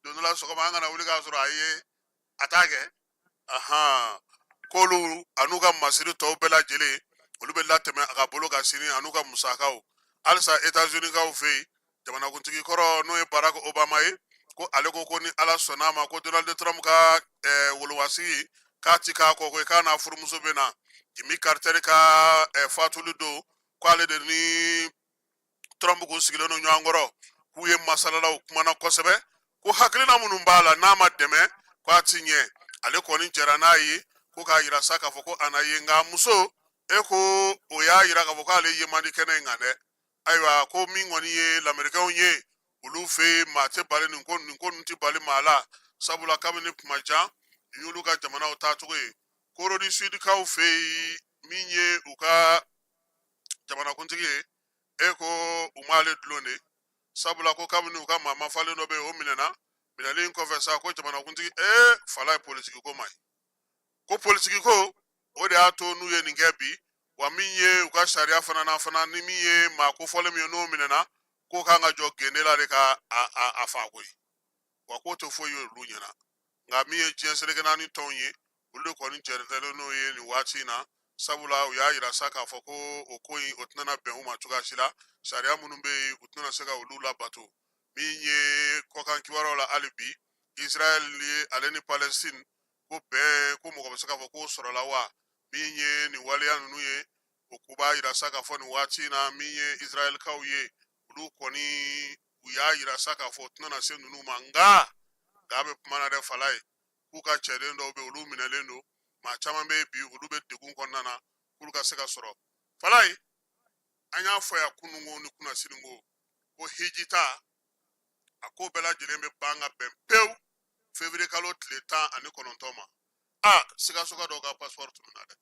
don dɔ la sɔgɔma an kana wuli k'a sɔrɔ a ye a t'a kɛ k'olu a n'u ka masiri tɔw bɛɛ lajɛlen olu bɛ latɛmɛ a ka bolo ka sini a n'u ka musakaw halisa États-Unis kaw fɛ yen jamanakuntigi kɔrɔ n'o ye Barack Obama ye ko ale ko ni Ala sɔnna a ma ko Donald Trump ka wolowasigi k'a ti k'a kɔ ko k'a n'a furumuso bɛ na Jimmy Carter ka fatuli don k'ale de ni Trump k'u sigilen don ɲɔgɔn kɔrɔ k'u ye masalalaw kumana kosɛbɛ ko hakilina minnu b'a la n'a ma dɛmɛ k'a ti ɲɛ ale kɔni jɛra n'a ye ko k'a yira sa k'a fɔ ko a na ye nka muso e ko o y'a yira k'a fɔ k'ale ye man di kɛnɛ in kan dɛ ayiwa ko min kɔni ye lamɛrikɛnw ye olu fɛ yen maa tɛ bali nin ko ninnu tɛ bali maa la sabula kabini kuma jan nin y'olu ka jamanaw taacogo ye korodi sudikaw fɛ yen min ye u ka jamanakuntigi ye e ko u m'ale dulon de sabula ko kabini u ka maa mafalen dɔ bɛ yen o minɛna minɛlen kɔfɛ sa ko jamanakuntigi fala ye politiki ko ma ye ko politiki ko o de y'a to n'u ye nin kɛ bi wa min ye u ka sariya fana ni min ye maa kofɔlen min ye n'o minɛna k'o kan ka jɔ gende la de ka a fa koyi wa k'o tɛ foyi ye olu ɲɛna nka min ye diɲɛ selekena ni tɔnw ye olu de kɔni jɛrɛntɛlen n'o ye nin waati in na sabula u y'a yira sa k'a fɔ ko o ko in o tɛna bɛn u ma cogoya si la sariya minnu bɛ yen u tɛna se ka olu labato min ye kɔkan kibaruyaw la hali bi Israel ye ale ni Palestine ko bɛn ko mɔgɔ bɛ se k'a fɔ k'o sɔrɔla wa min ye nin waleya ninnu ye o ko b'a yira sa k'a fɔ nin waati in na min ye Israelkaw ye olu kɔni u y'a yira sa k'a fɔ o tɛna se ninnu ma nka bɛ kuma na dɛ fala ye k'u ka cɛden dɔw bɛ olu minɛlen don maa caman bɛ bi olu bɛ degun kɔnɔna na k'olu ka se ka sɔrɔ fala ye an y'a fɔ yan kununko ni kunnasini ko hiji ta a ko bɛɛ lajɛlen bɛ ban ka bɛn pewu février kalo tile 19 ma Sikaso ka dɔw ka passeport tununa dɛ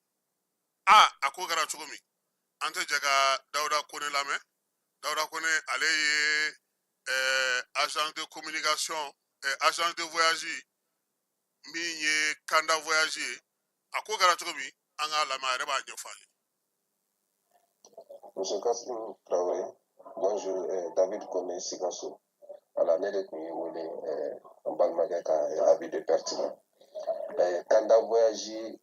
a ko kɛra cogo min an tɛ jɛ ka Dawuda Kone lamɛn Dawuda Kone ale ye agent de communication agent de voyage min ye Kanda voyage ye a ko kɛra cogo min an k'a lamɛn a yɛrɛ b'a ɲɛfɔ ale. Monsieur Kassim Traoré, bonjour, David Kone Sikaso. Voilà, ne de tun ye wele an balimakɛ ka avis de pertinent. Kanda voyage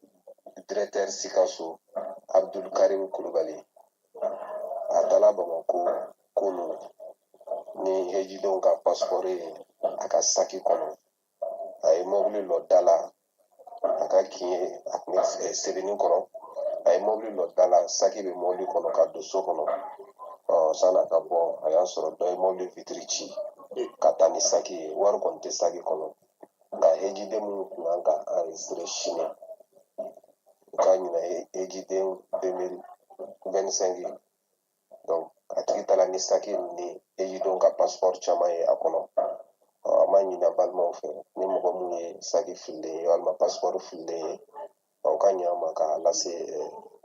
directeur Sikaso Abdul Karim Kulubali a taara Bamako kunu ni hejidenw ka passeport ye a ka saki kɔnɔ a ye mobili lɔ da la a ka kin a tun bɛ sɛbɛnni kɔrɔ a ye mobili lɔ da la saki bɛ mobili kɔnɔ ka don so kɔnɔ san'a ka bɔ a y'a sɔrɔ dɔ ye mobili vitiri ci ka taa ni saki ye wari kɔni tɛ saki kɔnɔ nka hejiden minnu tun kan ka enregistré sini u ka ɲinɛ hejiden 2025 donc a tigi taara ni saki ni hejidenw ka passeport caman ye a kɔnɔ an b'a ɲini balimaw fɛ ni mɔgɔ mun ye saki fililen ye walima passeport fililen ye u ka ɲɛ an ma k'a lase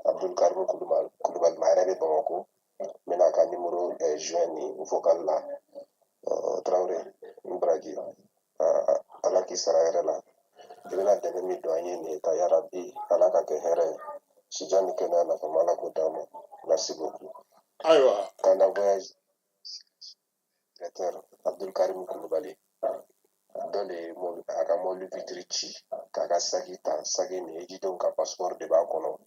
Abdul Karim Kulubali ma a yɛrɛ bɛ Bamako n bɛna a ka numéro joint ni vocal la Traoré n baraji ala k'i sara yɛrɛ la i bɛna dɛmɛ min don an ye nin ye ka yarabi ala ka kɛ hɛrɛ ye sijan ni kɛnɛya nafama ala k'o d'an ma merci beaucoup. Ayiwa Kanda voyage directeur Abdul Karim Kulubali dɔ de a ka mobili vitiri ci k'a ka saki ta saki ni hejidenw ka passeport de b'a kɔnɔ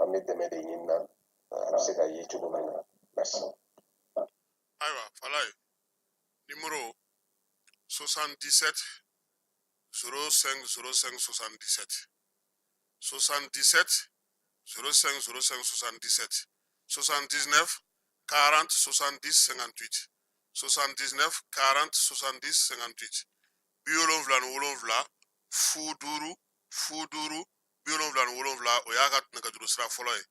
an bɛ dɛmɛ de ɲini na a bɛ se ka ye cogo min na merci. Ayiwa fala ye numéro 77 05 05 77 77 05 05 77 79 40 70 58 79 40 70 58 77 fu duuru o y'a ka nɛgɛjuru sira fɔlɔ ye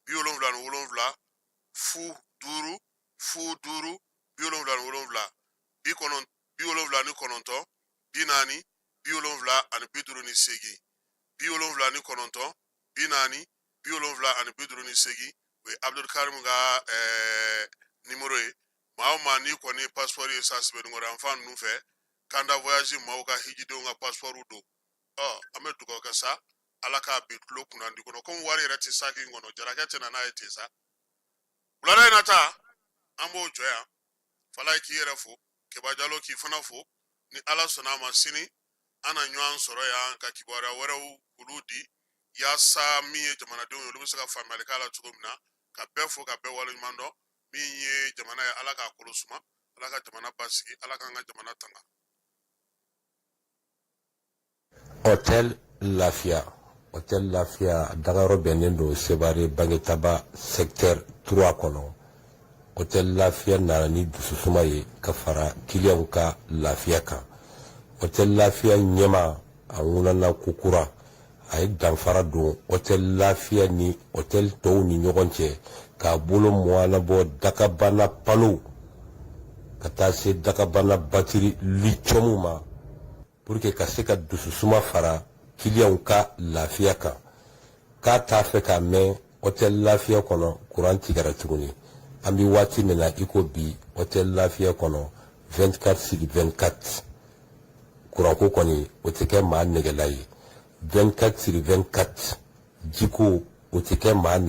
77 fu duuru 79 40 o ye Abdul Karim ka numéro ye maa o maa n'i kɔni ye passeport ye sa sɛbɛnnikɔrɔ yan fan ninnu fɛ Kanda voyage maaw ka hijidenw ka passeport don an bɛ dugawu kɛ sa ala k'a bi tulo kunnandi kɔnɔ komi wari yɛrɛ tɛ saki in kɔnɔ jarakɛ tɛ na n'a ye ten sa wulada in na ta an b'o jɔ yan fala ye k'i yɛrɛ fo Keba Jalo k'i fana fo ni ala sɔnna a ma sini an na ɲɔgɔn sɔrɔ yan ka kibaruya wɛrɛw olu di yaasa min ye jamanadenw ye olu bɛ se ka faamuyali k'a la cogo min na ka bɛɛ fo ka bɛɛ waleɲuman dɔn min ye jamana ye ala k'a kolo suma ala ka jamana basigi ala k'an ka jamana tanga. Hôtel Lafia Dagayɔrɔ bɛnnen don Sevare Bangetaba secteur 3 kɔnɔ. Hôtel Lafia nana ni dususuma ye ka fara kiliyanw ka lafiya kan. Hôtel Lafia ɲɛma a ŋunana kukura a ye danfara don hôtel lafiya ni hôtel tɔw ni ɲɔgɔn cɛ k'a bolo mɔnabɔ dakabana palo ka taa se dakabana batiri lithium ma pour que ka se ka dususuma fara clients ka lafiya kan k'a t'a fɛ ka mɛn hôtel lafiya kɔnɔ courant tigɛra tuguni an bɛ waati min na i ko bi hôtel lafiya kɔnɔ 24/24 courant ko kɔni o tɛ kɛ maa nɛgɛla ye 24/24 jiko o tɛ kɛ maa nɛgɛ